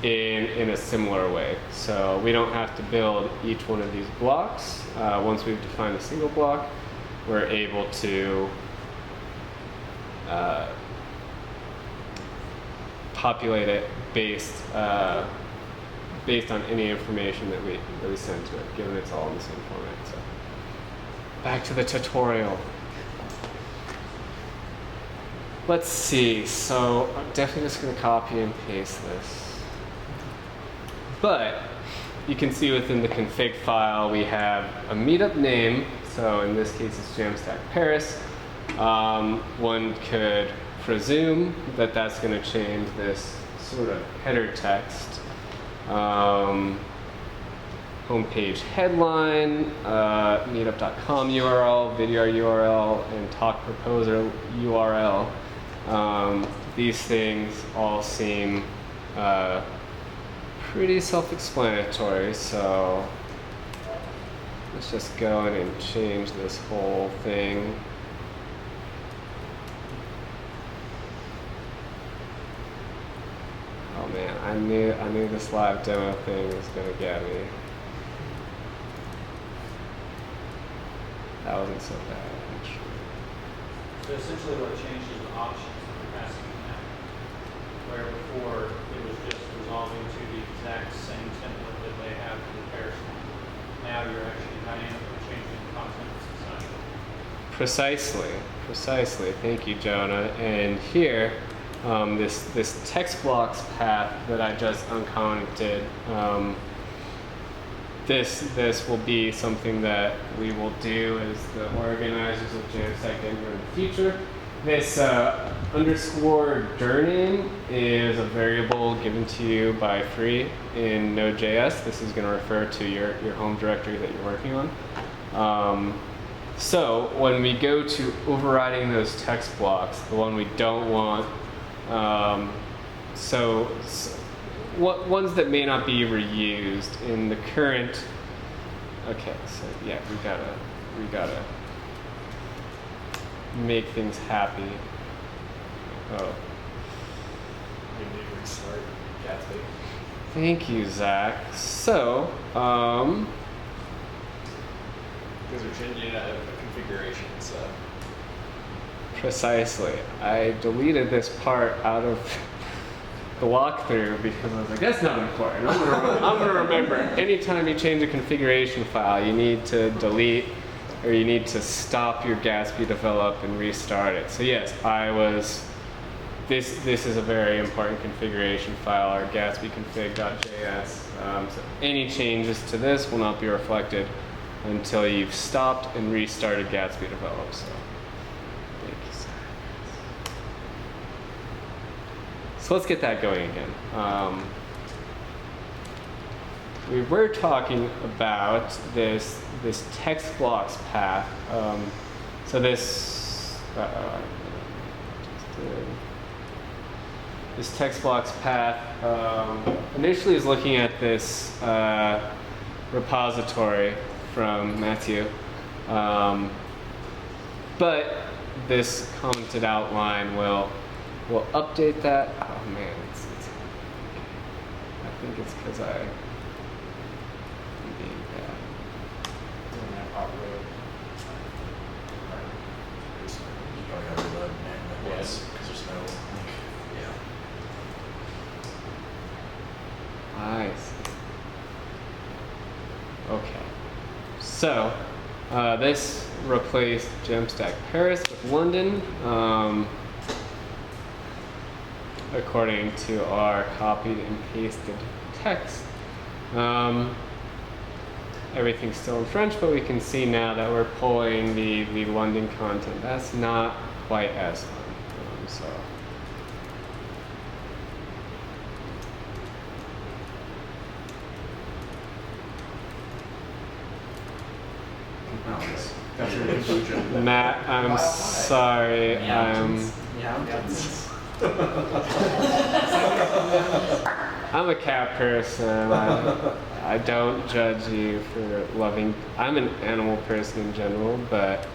in a similar way. So we don't have to build each one of these blocks. Once we've defined a single block, we're able to populate it based on any information that we send to it, given it's all in the same format. So back to the tutorial. Let's see, so I'm definitely just going to copy and paste this. But you can see within the config file we have a meetup name, so in this case it's JAMStack Paris. One could presume that that's going to change this sort of header text. homepage headline, meetup.com URL, video URL, and talk proposer URL. These things all seem pretty self-explanatory, so let's just go in and change this whole thing. Oh man, I knew this live demo thing was gonna get me. That wasn't so bad, actually. So essentially what changed is the options that you're passing in now. Where before it was just resolving to the exact same template that they have for the comparison. Now you're actually dynamically changing the content inside. Precisely. Thank you, Jonah. And here, this text blocks path that I just uncommented, this will be something that we will do as the organizers of JAMStack Denver in the future. This underscore journey is a variable given to you by free in Node.js. This is going to refer to your home directory that you're working on. So when we go to overriding those text blocks, the one we don't want, ones that may not be reused in the current. Okay, so yeah, we gotta make things happy. Oh, We need to restart Gatsby. thank you, Zach. So, Because we're changing a configuration, so. precisely. I deleted this part out of the walkthrough because I was like, that's not important. I'm gonna remember. Anytime you change a configuration file, you need to delete or you need to stop your Gatsby develop and restart it. So yes, this is a very important configuration file, our Gatsby config.js. So any changes to this will not be reflected until you've stopped and restarted Gatsby develop. So thank you, sir. So let's get that going again. We were talking about this text blocks path. So this text blocks path initially is looking at this repository from Matthew, but this commented outline will update that. Oh man, it's I think it's because I'm being bad. Doing that hot road. You probably gotta reload manually once, because there's no link. Yeah. I see. Okay. So, this replaced JAMStack Paris with London, according to our copied and pasted text. Everything's still in French, but we can see now that we're pulling the London content. That's not quite as fun. So. That's your conclusion. Matt, I'm sorry. I'm a cat person. I don't judge you for loving. I'm an animal person in general, but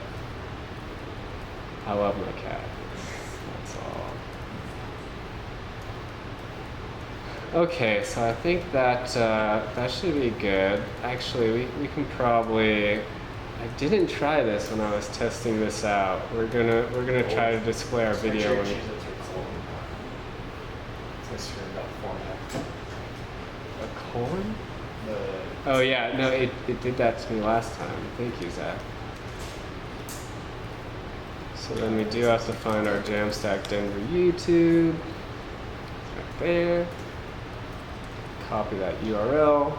I love my cat. That's all. Okay, so I think that that should be good. Actually, we can probably. I didn't try this when I was testing this out. We're gonna try to display our video. When a colon? Oh yeah, no, it did that to me last time. Thank you, Zach. So then we do have to find our JAMStack Denver YouTube. It's right there. Copy that URL.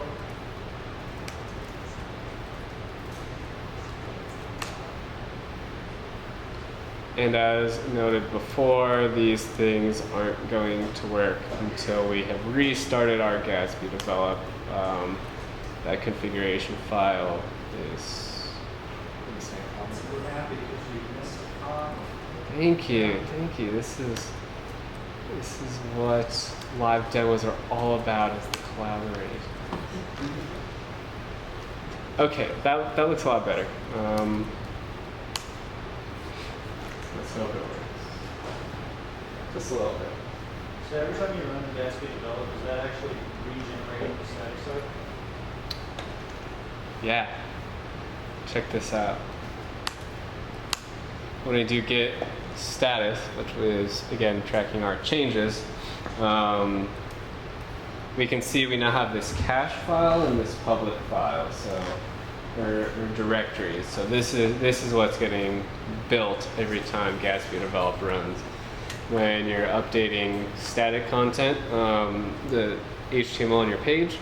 And as noted before, these things aren't going to work until we have restarted our Gatsby develop. that configuration file is. We're happy because you missed a con. Thank you. This is what live demos are all about, is the collaboration. Okay, that looks a lot better. Let's hope it works. Just a little bit. So every time you run the Gatsby develop, is that actually regenerating the static site? Yeah. Check this out. When I do git status, which is again tracking our changes, we can see we now have this cache file and this public file, so or directories. So this is what's getting built every time Gatsby develop runs. When you're updating static content, the HTML on your page,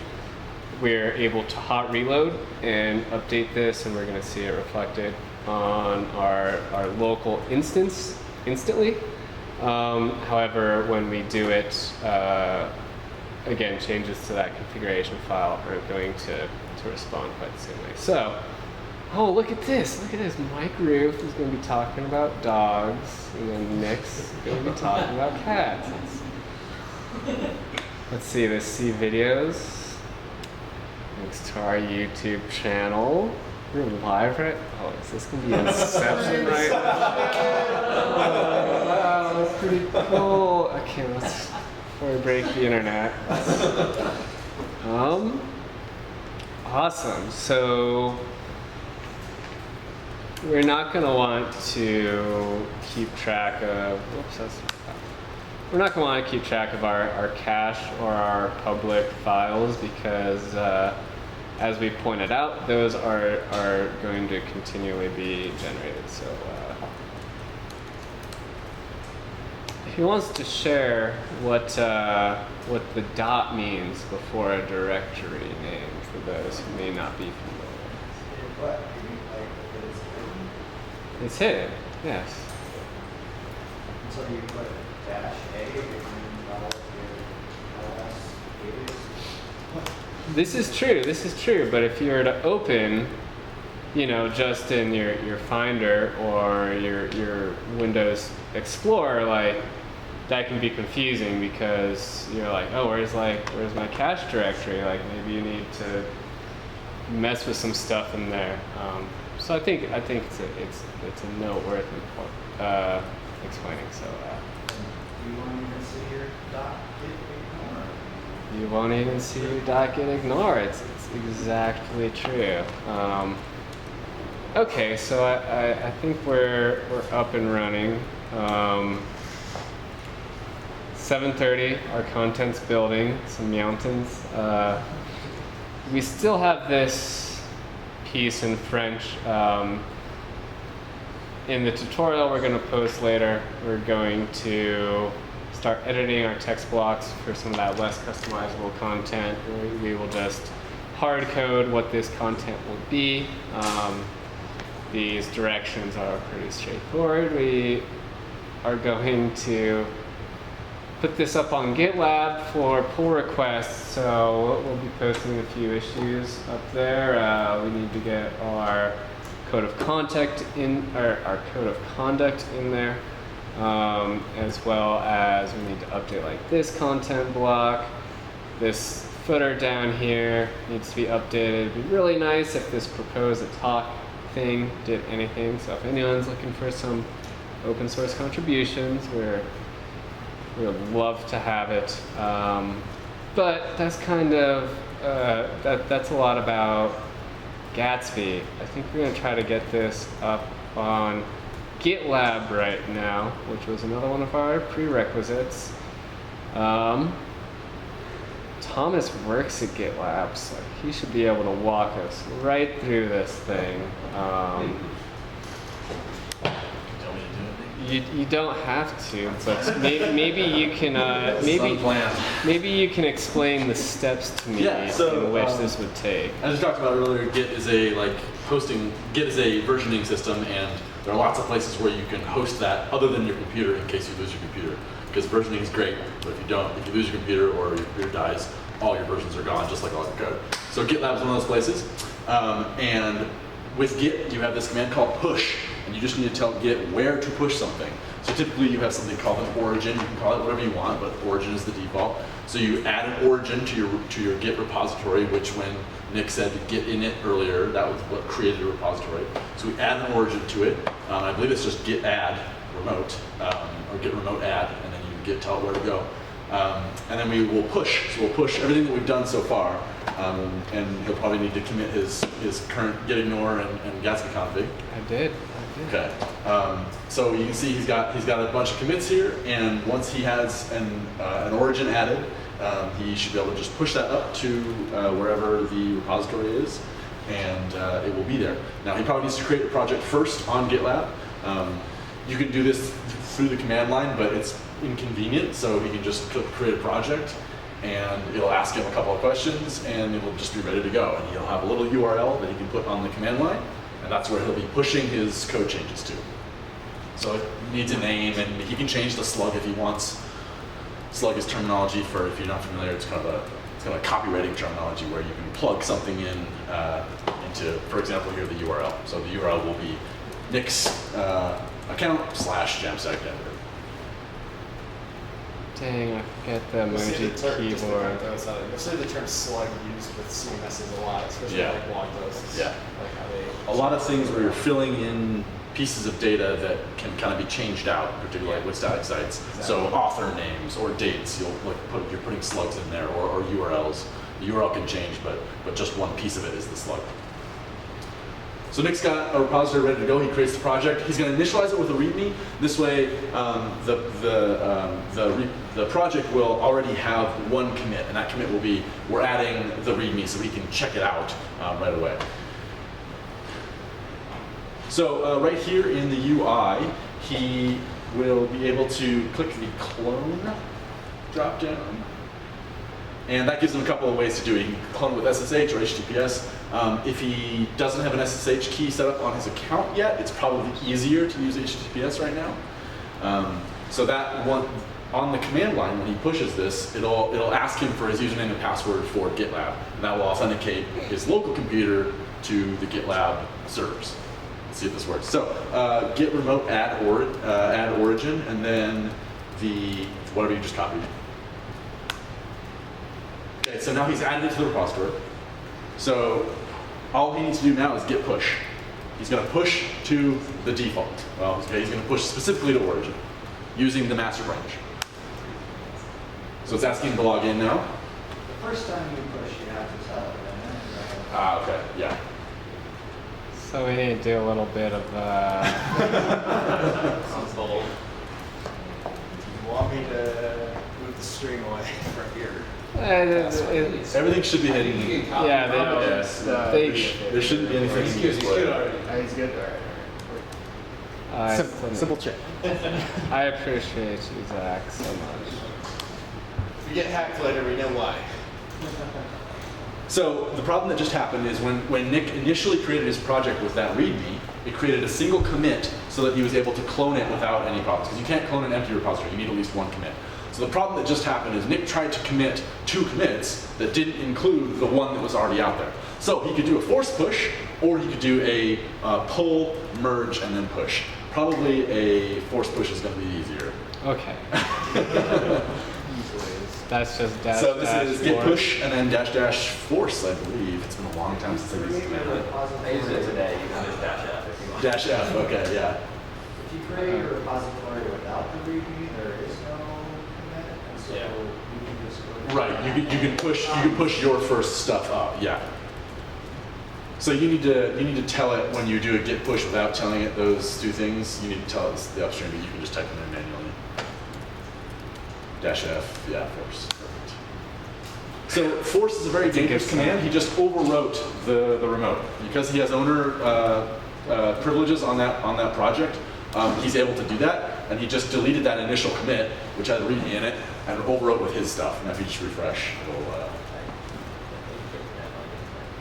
we're able to hot reload and update this, and we're going to see it reflected on our local instance instantly. However, when we do it, again, changes to that configuration file aren't going to respond quite the same way. So, oh, look at this. Mike Roof is going to be talking about dogs, and then Nick's going to be talking about cats. Let's see, let's see videos. Thanks to our YouTube channel. We're live, right? Oh, is this going to be Inception right now? Oh, wow, that's pretty cool. Okay, let's, before I break the internet. Awesome. So, we're not going to want to keep track of, we're not going to want to keep track of our cache or our public files because, as we pointed out, those are going to continually be generated. So, he wants to share what the dot means before a directory name for those who may not be familiar. What? You mean like that it's hidden? It's hidden, yes. And so you put dash A if you know what This is true, but if you were to open, just in your Finder or your Windows Explorer, like, that can be confusing because you're like, oh, where's my cache directory? Like, maybe you need to mess with some stuff in there. So I think it's a note worth explaining. So you won't even see your dot get ignored. you won't even see your dot get ignored. It's exactly true. Okay, so I think we're up and running. 7:30, our content's building, some mountains. We still have this piece in French. In the tutorial we're going to post later, we're going to start editing our text blocks for some of that less customizable content. We will just hard code what this content will be. These directions are pretty straightforward. We are going to put this up on GitLab for pull requests, so we'll be posting a few issues up there. We need to get our code of conduct in there, as well as we need to update like this content block. This footer down here needs to be updated. It'd be really nice if this propose a talk thing did anything. So if anyone's looking for some open source contributions, we would love to have it. But that's kind of that's a lot about Gatsby. I think we're going to try to get this up on GitLab right now, which was another one of our prerequisites. Thomas works at GitLab, so he should be able to walk us right through this thing. You don't have to, but maybe you can maybe you can explain the steps to me in which this would take. As we talked about earlier, Git is a versioning system, and there are lots of places where you can host that other than your computer in case you lose your computer. Because versioning is great, but if you lose your computer or your computer dies, all your versions are gone, just like all your code. So GitLab is one of those places. And with Git, you have this command called push, and you just need to tell Git where to push something. So typically you have something called an origin. You can call it whatever you want, but origin is the default. So you add an origin to your Git repository, which when Nick said Git init earlier, that was what created a repository. So we add an origin to it. I believe it's just git add remote, or git remote add, and then you git tell it where to go. And then we will push. So we'll push everything that we've done so far. And he'll probably need to commit his current git ignore and Gatsby config. I did. Okay. So you can see he's got a bunch of commits here, and once he has an origin added, he should be able to just push that up to wherever the repository is, and it will be there. Now he probably needs to create a project first on GitLab. You can do this through the command line, but it's inconvenient, so he can just click create a project, and it'll ask him a couple of questions, and it will just be ready to go. And he'll have a little URL that he can put on the command line, and that's where he'll be pushing his code changes to. So it needs a name, and he can change the slug if he wants. Slug is terminology for, if you're not familiar, it's kind of a copywriting terminology where you can plug something in into, for example, here the URL. So the URL will be Nick's account / JAMStack Denver. Dang, I forget the emoji keyboard. You'll see the term slug used with CMSs a lot, especially Yeah. like blog posts. Yeah. Like how they. A lot of things where you're filling in pieces of data that can kind of be changed out, particularly with static sites. So author names or dates, you're putting slugs in there, or URLs. The URL can change, but just one piece of it is the slug. So Nick's got a repository ready to go. He creates the project. He's going to initialize it with a README. This way, the project will already have one commit, and that commit will be, we're adding the README so he can check it out right away. So right here in the UI, he will be able to click the clone drop down. And that gives him a couple of ways to do it. He can clone with SSH or HTTPS. If he doesn't have an SSH key set up on his account yet, it's probably easier to use HTTPS right now. So that one, on the command line, when he pushes this, it'll ask him for his username and password for GitLab. And that will authenticate his local computer to the GitLab servers. Let's see if this works. So git remote add origin, and then the whatever you just copied. Okay, so now he's added it to the repository. So all he needs to do now is git push. He's going to push to the default. Well, okay, he's going to push specifically to origin using the master branch. So it's asking him to log in now. The first time you push, you have to tell it. Ah, okay, yeah. So we need to do a little bit of Console. You want me to move the stream away from here? Everything should be hitting. Yeah, There shouldn't be anything. He's good already. He's good. All right. simple check. I appreciate you, Zach, so much. If we get hacked later, we know why. So the problem that just happened is when Nick initially created his project with that README, it created a single commit so that he was able to clone it without any problems. Because you can't clone an empty repository, you need at least one commit. So the problem that just happened is Nick tried to commit 2 commits that didn't include the one that was already out there. So he could do a force push, or he could do a pull, merge, and then push. Probably a force push is going to be easier. Okay. That's just dash. So this dash is git force. push and then dash dash force, I believe. It's been a long time since I used it. I used it today. You can just dash F if you want. Dash F, okay, yeah. If you create a repository without the README, there is no commit, and so Yeah. you can just go. Right, you can push your first stuff up, yeah. So you need to tell it when you do a git push without telling it those 2 things. You need to tell it the upstream, but you can just type them in manually. Dash F, yeah, force. Perfect. So force is a very dangerous command. He just overwrote the remote because he has owner privileges on that project. He's able to do that, and he just deleted that initial commit, which had a README in it, and overwrote with his stuff. And if you just refresh, it'll.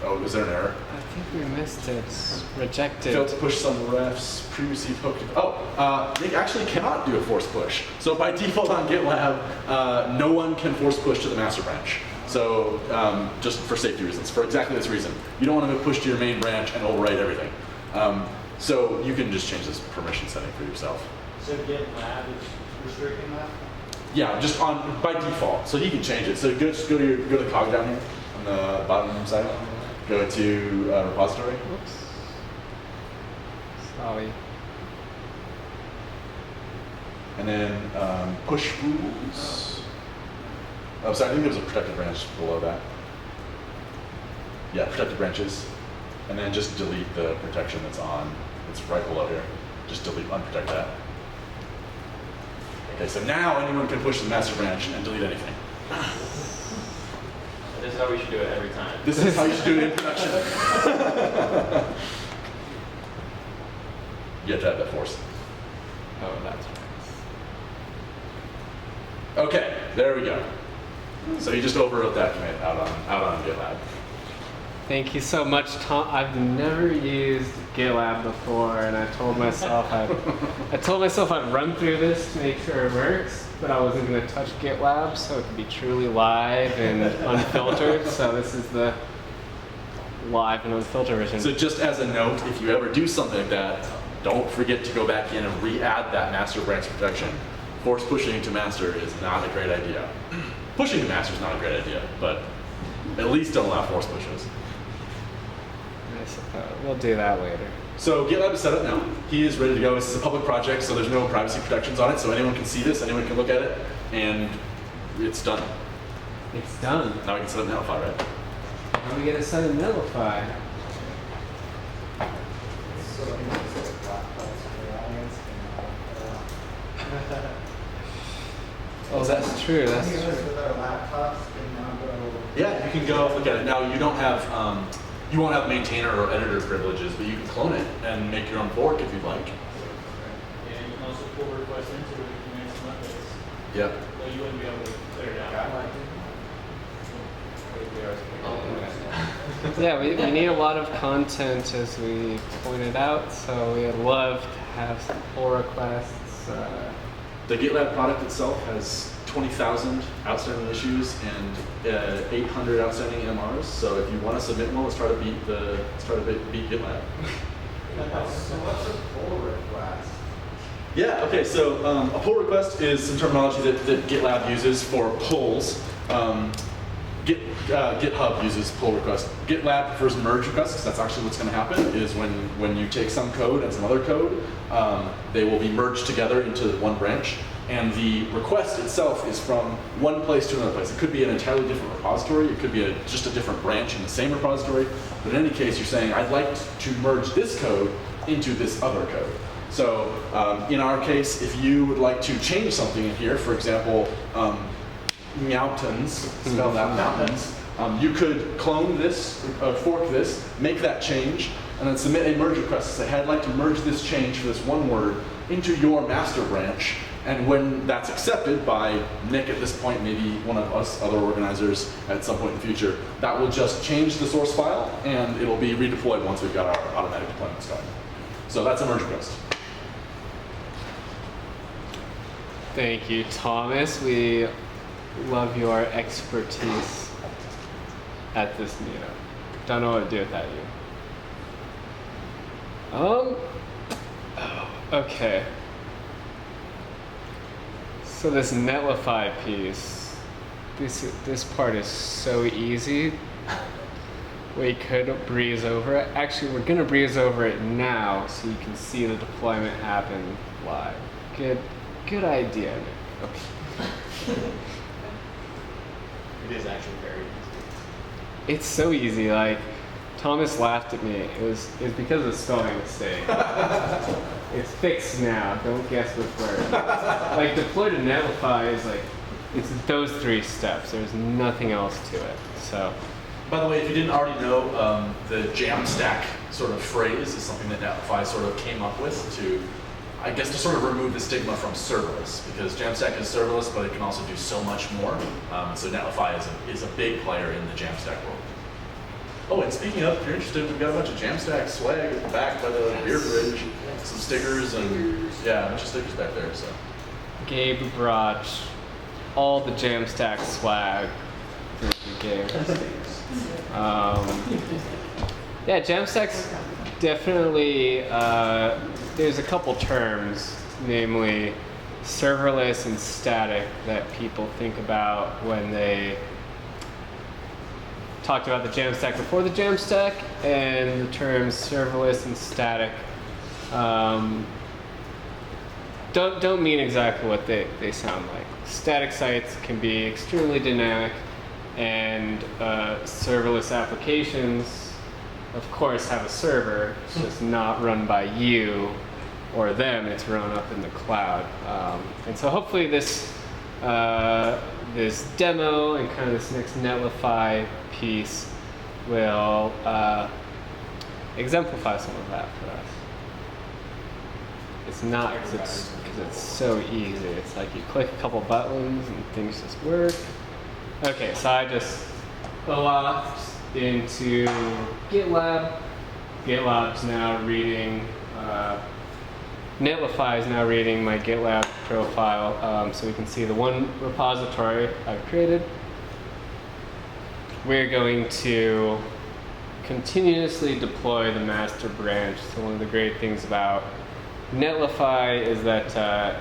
Oh, was there an error? I think we missed it. Rejected. Failed to push some refs, pre-received hook. Nick actually cannot do a force push. So by default on GitLab, no one can force push to the master branch. So just for safety reasons, for exactly this reason. You don't want to push to your main branch and overwrite everything. So you can just change this permission setting for yourself. So GitLab is restricting that? Yeah, just on by default. So you can change it. So just go to the cog down here on the bottom side. Go to repository. Whoops. Sorry. And then push rules. Oh, sorry, I think there was a protected branch below that. Yeah, protected branches. And then just delete the protection that's on. It's right below here. Just delete, unprotect that. Okay, so now anyone can push the master branch and delete anything. This is how we should do it every time. This is how you should do it in production. You have to have that force. Oh, that's right. Okay, there we go. So you just overwrote that commit out on GitLab. Thank you so much, Tom. I've never used GitLab before, and I told myself I'd run through this to make sure it works, but I wasn't going to touch GitLab, so it could be truly live and unfiltered. So this is the live and unfiltered version. So just as a note, if you ever do something like that, don't forget to go back in and re-add that master branch protection. Force pushing to master is not a great idea. Pushing to master is not a great idea, but at least don't allow force pushes. I suppose we'll do that later. So GitLab is set up now. He is ready to go. This is a public project, so there's no privacy protections on it, so anyone can see this, anyone can look at it, and it's done. It's done. Now we can set up Netlify, right? Now we get to set a Netlify. So let me just say laptops for the audience. Oh, that's true. That's Any of us true. with our laptops can now go. Yeah, you can go look at it. Now you don't have, you won't have maintainer or editor privileges, but you can clone it and make your own fork if you'd like. Yeah, you can also pull requests into it if you make some updates. Yep. Though you wouldn't be able to clear it out. Yeah, we need a lot of content, as we pointed out, so we'd love to have some pull requests. The GitLab product itself has 20,000 outstanding issues and 800 outstanding MRs. So if you want to submit one, let's try to beat GitLab. So what's a pull request? Yeah. Okay. So a pull request is some terminology that GitLab uses for pulls. GitHub uses pull request. GitLab prefers merge requests because that's actually what's going to happen is when you take some code and some other code, they will be merged together into one branch. And the request itself is from one place to another place. It could be an entirely different repository. It could be just a different branch in the same repository. But in any case, you're saying, I'd like to merge this code into this other code. So in our case, if you would like to change something in here, for example, mountains, spelled out mountains, you could clone this, fork this, make that change, and then submit a merge request to say, hey, I'd like to merge this change for this one word into your master branch. And when that's accepted by Nick at this point, maybe one of us other organizers at some point in the future, that will just change the source file and it'll be redeployed once we've got our automatic deployments going. So that's a merge request. Thank you, Thomas. We love your expertise at this meetup. Don't know what to do without you. Okay. So this Netlify piece, this part is so easy. We could breeze over it. Actually, we're gonna breeze over it now so you can see the deployment happen live. Good idea, Nick. Okay. It is actually very easy. It's so easy. Like Thomas laughed at me. It was because of the spelling mistake. It's fixed now. Don't guess which word. Like deploy to Netlify is like it's those 3 steps. There's nothing else to it. So. By the way, if you didn't already know, the JAMStack sort of phrase is something that Netlify sort of came up with to, I guess, to sort of remove the stigma from serverless, because JAMStack is serverless, but it can also do so much more. So Netlify is a big player in the JAMStack world. Oh, and speaking of, if you're interested, we've got a bunch of JAMStack swag at the back by the beer fridge, some stickers, and yeah, a bunch of stickers back there. So Gabe brought all the JAMStack swag. Who cares? Yeah, JAMStack's definitely, there's a couple terms, namely serverless and static, that people think about when they talked about the JAMStack before the JAMStack, and the terms serverless and static don't mean exactly what they sound like. Static sites can be extremely dynamic, and serverless applications, of course, have a server. It's just not run by you or them. It's run up in the cloud. And so hopefully this this demo and kind of this next Netlify piece will exemplify some of that for us. It's not because it's so easy. It's like you click a couple buttons and things just work. Okay, so I just logged into GitLab. GitLab's now reading, Netlify is now reading my GitLab profile, so we can see the one repository I've created. We're going to continuously deploy the master branch. So one of the great things about Netlify is that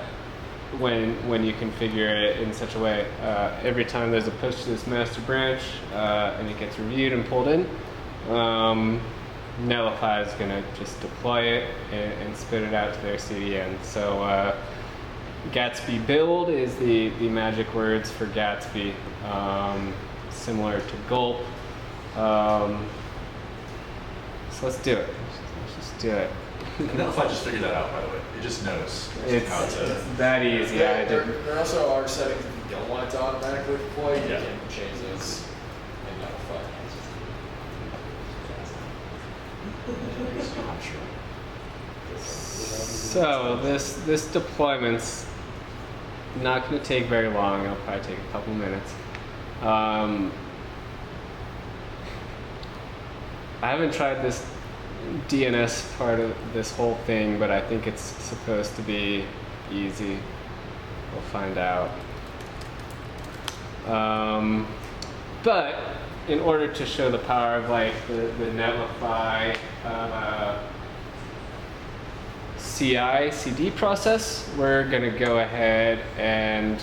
when you configure it in such a way, every time there's a push to this master branch and it gets reviewed and pulled in, Netlify is going to just deploy it and spit it out to their CDN. So Gatsby build is the magic words for Gatsby, similar to gulp. So let's do it. Let's just do it. And Netlify just figured that out, by the way. It just knows how to. That easy. Yeah, There also are settings that you don't want it to automatically deploy. You can change those in Netlify. So this deployment's not going to take very long. It'll probably take a couple minutes. I haven't tried this DNS part of this whole thing, but I think it's supposed to be easy. We'll find out. But in order to show the power of like the Netlify CI/CD process, we're going to go ahead and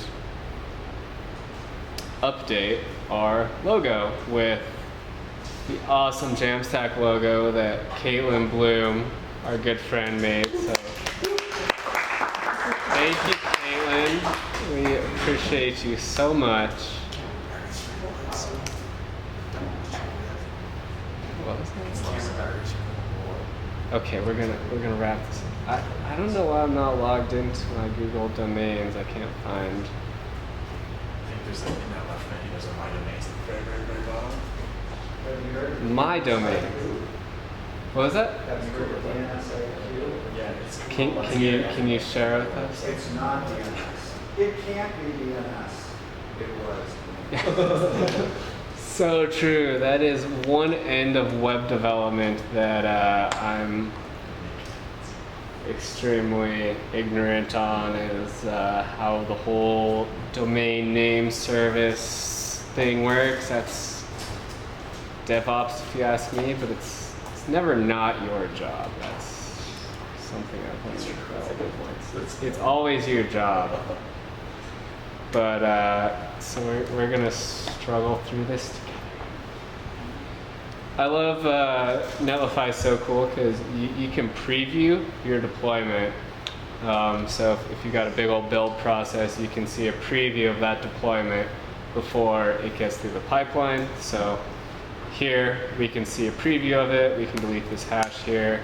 update our logo with the awesome JAMStack logo that Caitlin Bloom, our good friend, made. So thank you, Caitlin. We appreciate you so much. Okay, we're gonna wrap this up. I don't know why I'm not logged into my Google domains. I can't find. I think there's in that left menu, there's a my domains at the very, very, very bottom. My domain. What was that? Yeah, it's Can you share with us? It's not DNS. It can't be DNS. It was. So true. That is one end of web development that I'm extremely ignorant on, is how the whole domain name service thing works. That's DevOps, if you ask me, but it's never not your job. That's something I've learned. It's always your job. But so we're gonna struggle through this together. I love Netlify is so cool because you can preview your deployment. So if you got a big old build process, you can see a preview of that deployment before it gets through the pipeline. So here we can see a preview of it. We can delete this hash here.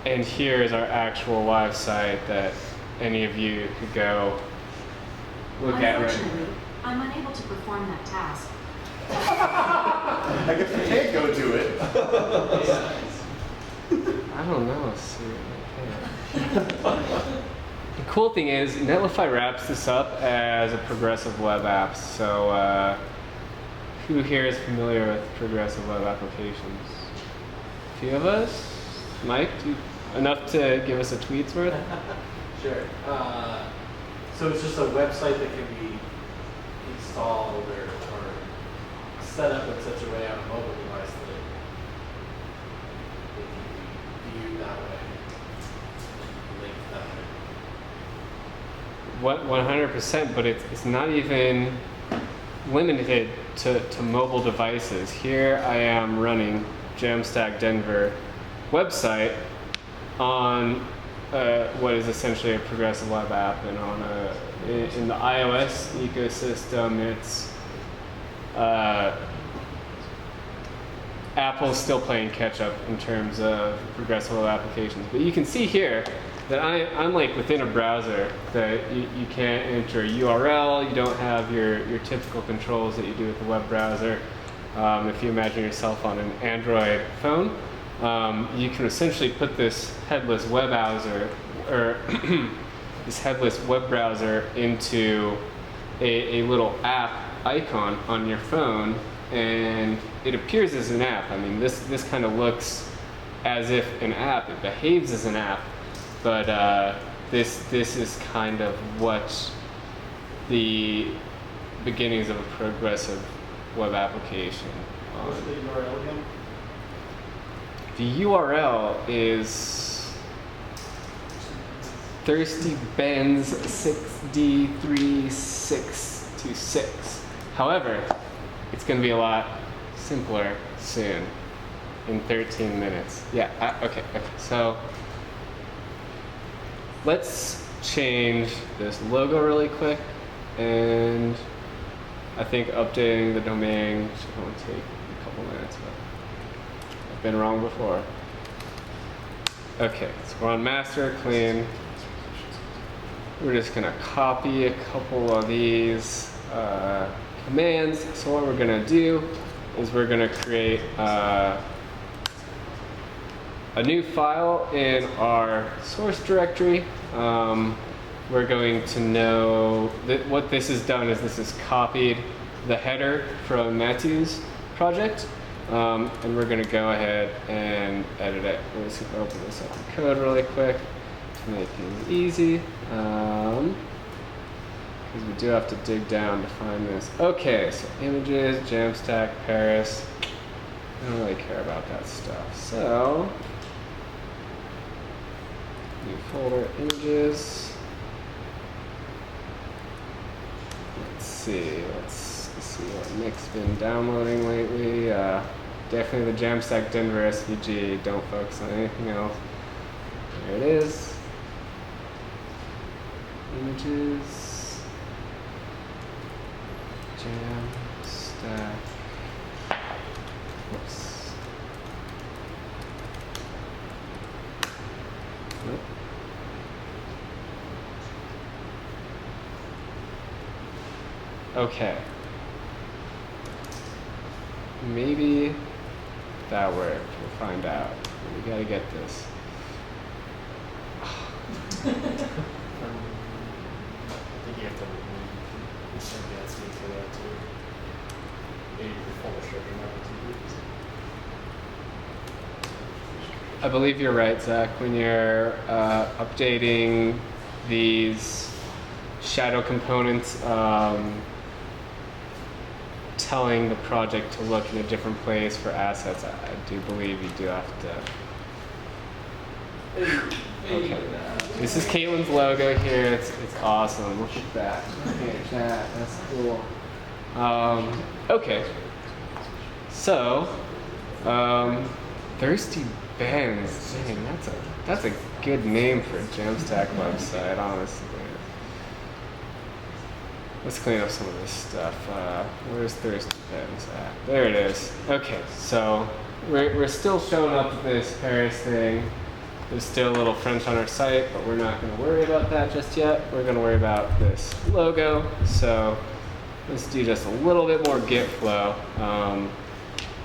And here is our actual live site that any of you could go look at. Unfortunately, I'm unable to perform that task. I guess we can't go do it. I don't know. See, the cool thing is Netlify wraps this up as a progressive web app. So who here is familiar with progressive web applications? A few of us? Mike, enough to give us a tweet's worth? Sure. So it's just a website that can be installed or set up in such a way on a mobile device that it can be viewed that way, linked that way. 100%, but it's not even limited to mobile devices. Here I am running JAMStack Denver website on what is essentially a progressive web app, and in the iOS ecosystem, it's Apple's still playing catch up in terms of progressive web applications. But you can see here that I'm like within a browser that you can't enter a URL, you don't have your typical controls that you do with the web browser. If you imagine yourself on an Android phone, you can essentially put this headless web browser or this headless web browser into a little app icon on your phone, and it appears as an app. I mean, this kind of looks as if an app. It behaves as an app, but this is kind of what the beginnings of a progressive web application. What's the URL again? The URL is ThirstyBenz6D3626. However, it's going to be a lot simpler soon, in 13 minutes. Yeah, okay. So let's change this logo really quick, and I think updating the domain should only take a couple minutes, but I've been wrong before. Okay, so we're on master, clean. We're just gonna copy a couple of these commands. So what we're gonna do is we're gonna create a new file in our source directory. We're going to know that what this has done is this has copied the header from Matthew's project, and we're going to go ahead and edit it. We're just going to open this up in code really quick to make things easy, because we do have to dig down to find this. Okay, so images, JAMStack, Paris. I don't really care about that stuff. So, new folder, images. Let's see what Nick's been downloading lately. Definitely the JAMStack Denver SVG. Don't focus on anything else. There it is. Images. JAMStack. Whoops. Nope. Okay. Maybe that worked. We'll find out. We gotta get this. I think you have to insert Gatsby for that too. Maybe the full description of it. I believe you're right, Zach. When you're updating these shadow components, telling the project to look in a different place for assets, I do believe you do have to. Okay. This is Caitlin's logo here. It's awesome. Look at that. Look at that. That's cool. Okay. So, Thirsty Benz. Dang, that's a good name for a JAMStack website, honestly. Let's clean up some of this stuff. Where's Thirsty Benz at? There it is. Okay, so we're still showing up with this Paris thing. There's still a little French on our site, but we're not going to worry about that just yet. We're going to worry about this logo. So let's do just a little bit more git flow.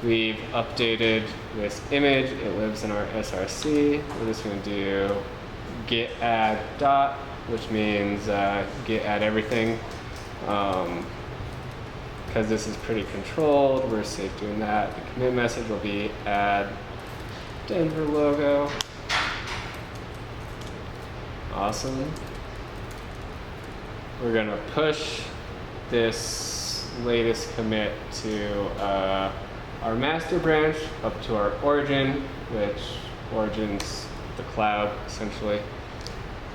We've updated this image. It lives in our src. We're just going to do git add dot, which means git add everything. Because this is pretty controlled, we're safe doing that. The commit message will be add Denver logo. Awesome. We're gonna push this latest commit to our master branch up to our origin, which origin's the cloud essentially.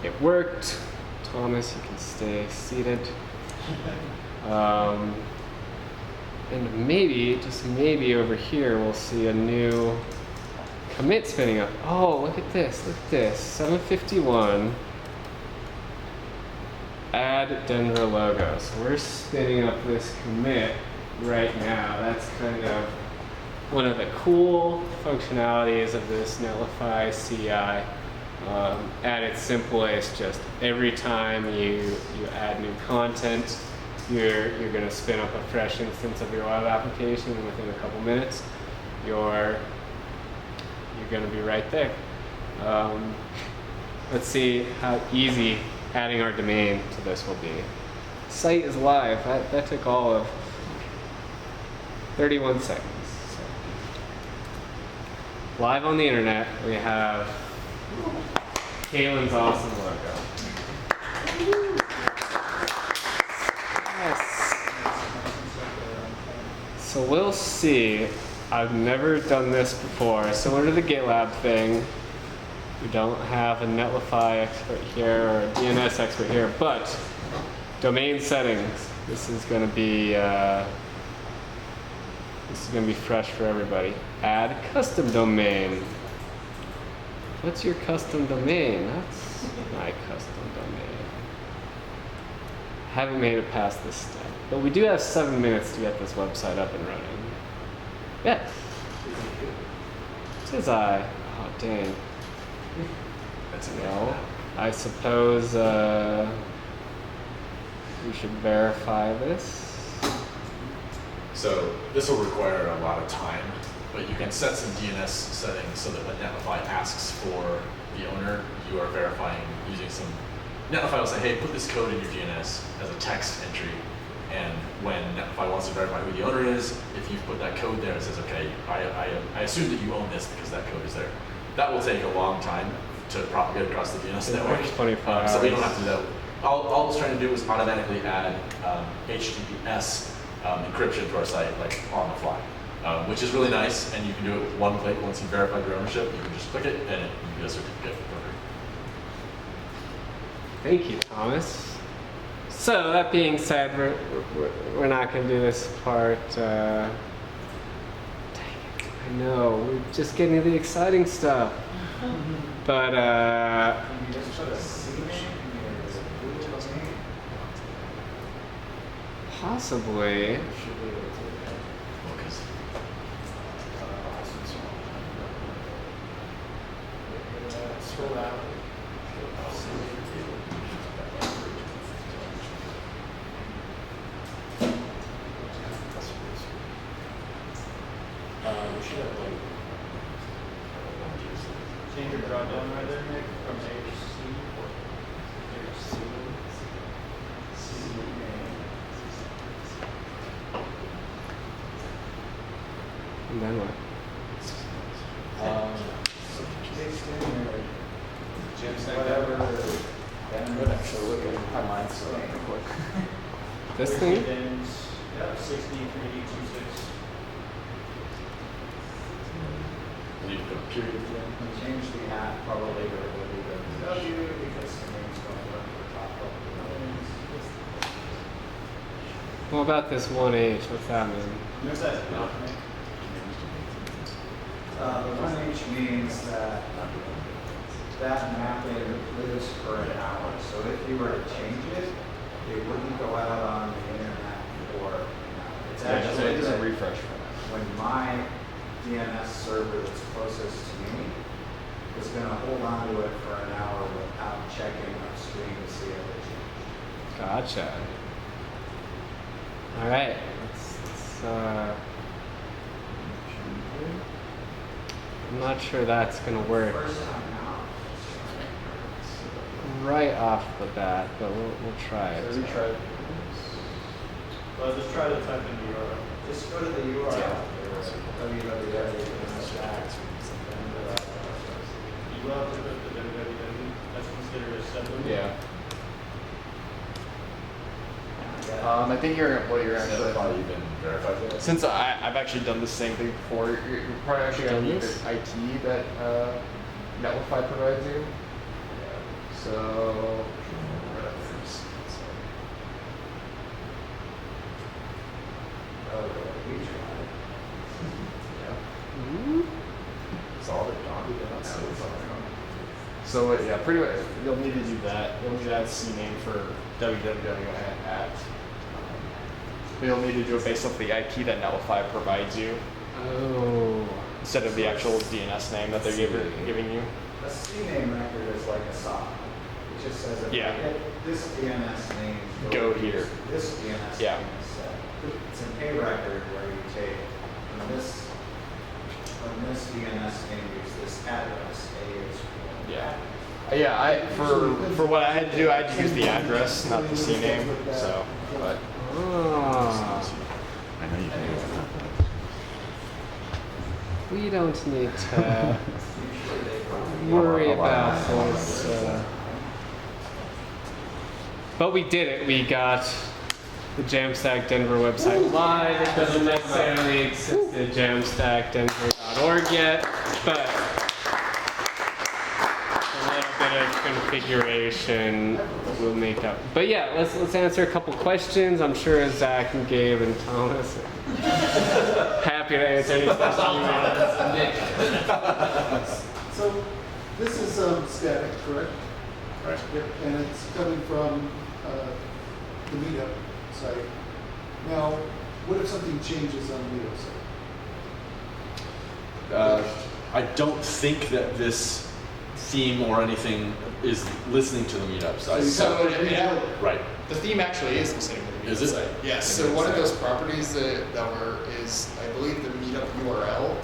It worked. Thomas, you can stay seated. And maybe, just maybe over here, we'll see a new commit spinning up. Oh, look at this, 751. Add Denver logo. So we're spinning up this commit right now. That's kind of one of the cool functionalities of this Netlify CI. At its simplest, just every time you add new content, you're going to spin up a fresh instance of your web application, and within a couple minutes, you're going to be right there. Let's see how easy adding our domain to this will be. Site is live. That took all of 31 seconds. So. Live on the internet, we have Kaylin's awesome logo. Yes. So we'll see. I've never done this before. Similar to the GitLab thing, we don't have a Netlify expert here or a DNS expert here, but domain settings. This is going to be fresh for everybody. Add custom domain. What's your custom domain? That's my custom domain. Haven't made it past this step, but we do have 7 minutes to get this website up and running. Yes. Says I. Oh, dang. No. I suppose we should verify this. So this will require a lot of time, but you can set some DNS settings so that when Netlify asks for the owner, you are verifying using some. Netlify will say, hey, put this code in your DNS as a text entry. And when Netlify wants to verify who the owner is, if you've put that code there, it says, okay, I assume that you own this because that code is there. That will take a long time to propagate across the DNS network. 25 hours. So we don't have to do that. All it's trying to do is automatically add HTTPS encryption to our site, like on the fly, which is really nice. And you can do it with one click. Once you verify your ownership, you can just click it and you get a certificate. Thank you, Thomas. So that being said, we're not going to do this part. Dang it, I know, we're just getting to the exciting stuff. But possibly. Scroll down. We should have like change your drop down right there, Nick, from HC. And then what? JAMStack Denver. I'm going to actually look at how mine's going quick. This thing? Yeah, 63D26. Need to put a period there. Change the app probably to www because the name's going to run for top of the What about this 1H? What's that mean? What's that? The 1H means that mapping lives for an hour. So if you were to change it, it wouldn't go out on the internet for an hour. It's actually just a refresh for that. When my DNS server that's closest to me is going to hold on to it for an hour without checking upstream to see if it changed. Gotcha. All right. I'm not sure that's going to work First time out. right off the bat, but we'll try it. So retry it. Well, just try to type in the URL. Just go to the URL. www.JAMStack. You will have to put the www. That's considered a subdomain. Yeah. I think you're Netlify even verified that? Since I've actually done the same thing before, you're probably actually going to need the IT that Netlify provides you. So, We tried. It's all they've gone. So yeah, pretty much you'll need to do that. You'll need to add CNAME for www at. But you'll need to do it based off the IP that Netlify provides you Oh. instead of the actual DNS name that they're giving you. A CNAME record is like a SOC. It just says if Yeah. I hit this DNS name, Go here. use This DNS Yeah. name is set. It's an A record where you take from this DNS name, use this address. A is for Yeah. Yeah, for what I had to do, I had to use the address, not the CNAME. So, but Ah. I know you can do We don't need to worry about this. But we did it. We got the JAMStack Denver website live. It doesn't necessarily exist at jamstackdenver.org yet, but a little bit of configuration will make up. But yeah, let's answer a couple questions. I'm sure Zach and Gabe and Thomas are happy to answer any questions you have. So this is static, correct? Right. Yep. And it's coming from the meetup site. Now, what if something changes on the meetup site? I don't think that this theme or anything is listening to the meetup site. So Right. the theme actually is the same as the Is meetup it? site. Yes. So one of those properties that is I believe the meetup URL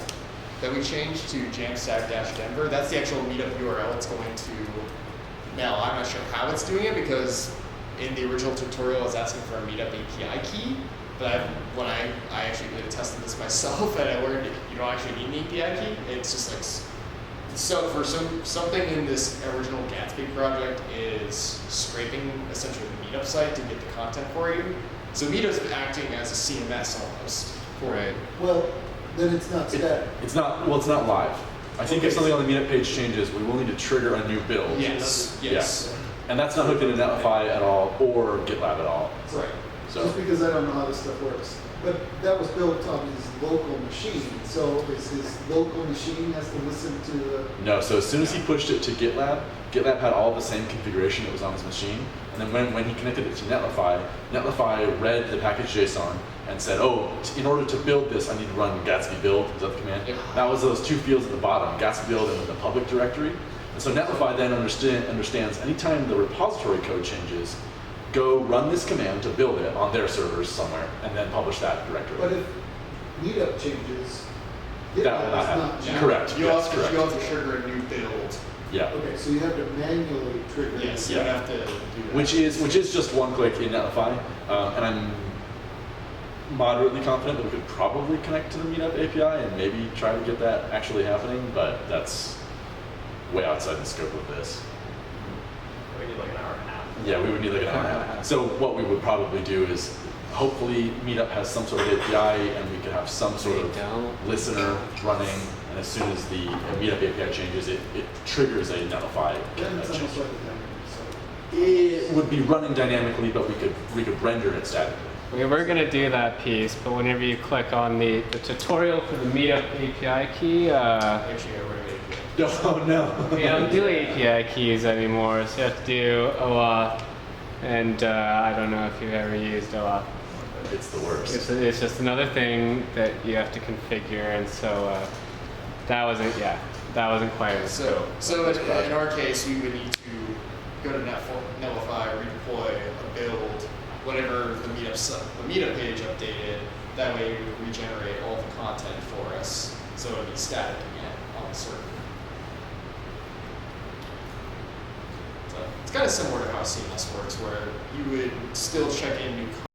that we changed to JAMStack-Denver. That's the actual meetup URL it's going to. Now I'm not sure how it's doing it because in the original tutorial I was asking for a meetup API key, but when I actually really tested this myself and I learned you don't actually need an API key. It's just like so for something in this original Gatsby project is scraping essentially the meetup site to get the content for you. So meetup's acting as a CMS almost. Right. Well, then it's not static. It's not live. I think if something on the meetup page changes, we will need to trigger a new build. Yes. Yeah. And that's not hooked into Netlify at all or GitLab at all. Right. So Just because I don't know how this stuff works. But that was built on his local machine. So is his local machine has to listen to the... no, so as soon as he pushed it to GitLab, GitLab had all the same configuration that was on his machine. And then when he connected it to Netlify, Netlify read the package JSON and said, oh, in order to build this, I need to run Gatsby build. Is that the command? Yep. That was those two fields at the bottom, Gatsby build and the public directory. And so Netlify then understands anytime the repository code changes, go run this command to build it on their servers somewhere and then publish that directory. But if meetup changes, That will not is happen. not changing. Correct. You'll Yes, have correct. to trigger a new build. Yeah. Okay, so you have to manually trigger. Yes, it. you have to do that. Which is just one click in Netlify, and I'm moderately confident that we could probably connect to the Meetup API and maybe try to get that actually happening, but that's way outside the scope of this. We need like an hour and a half. Yeah, we would need like an hour and a half. So what we would probably do is hopefully Meetup has some sort of API and we could have some sort of listener running, and as soon as the Meetup API changes, it triggers a Netlify Then it's change. almost like a dynamic site. It would be running dynamically, but we could render it statically. Okay, we're going to do that piece, but whenever you click on the tutorial for the Meetup API key, Actually, I already made it. Oh no. we don't do API keys anymore, so you have to do OAuth, and I don't know if you've ever used OAuth. It's the worst. It's just another thing that you have to configure, and so that wasn't quite as So, cool. so in our case, we would need to go to Netlify, redeploy a build, whenever the meetup page updated. That way, we would regenerate all the content for us, so it would be static again on the server. So it's kind of similar to how CMS works, where you would still check in new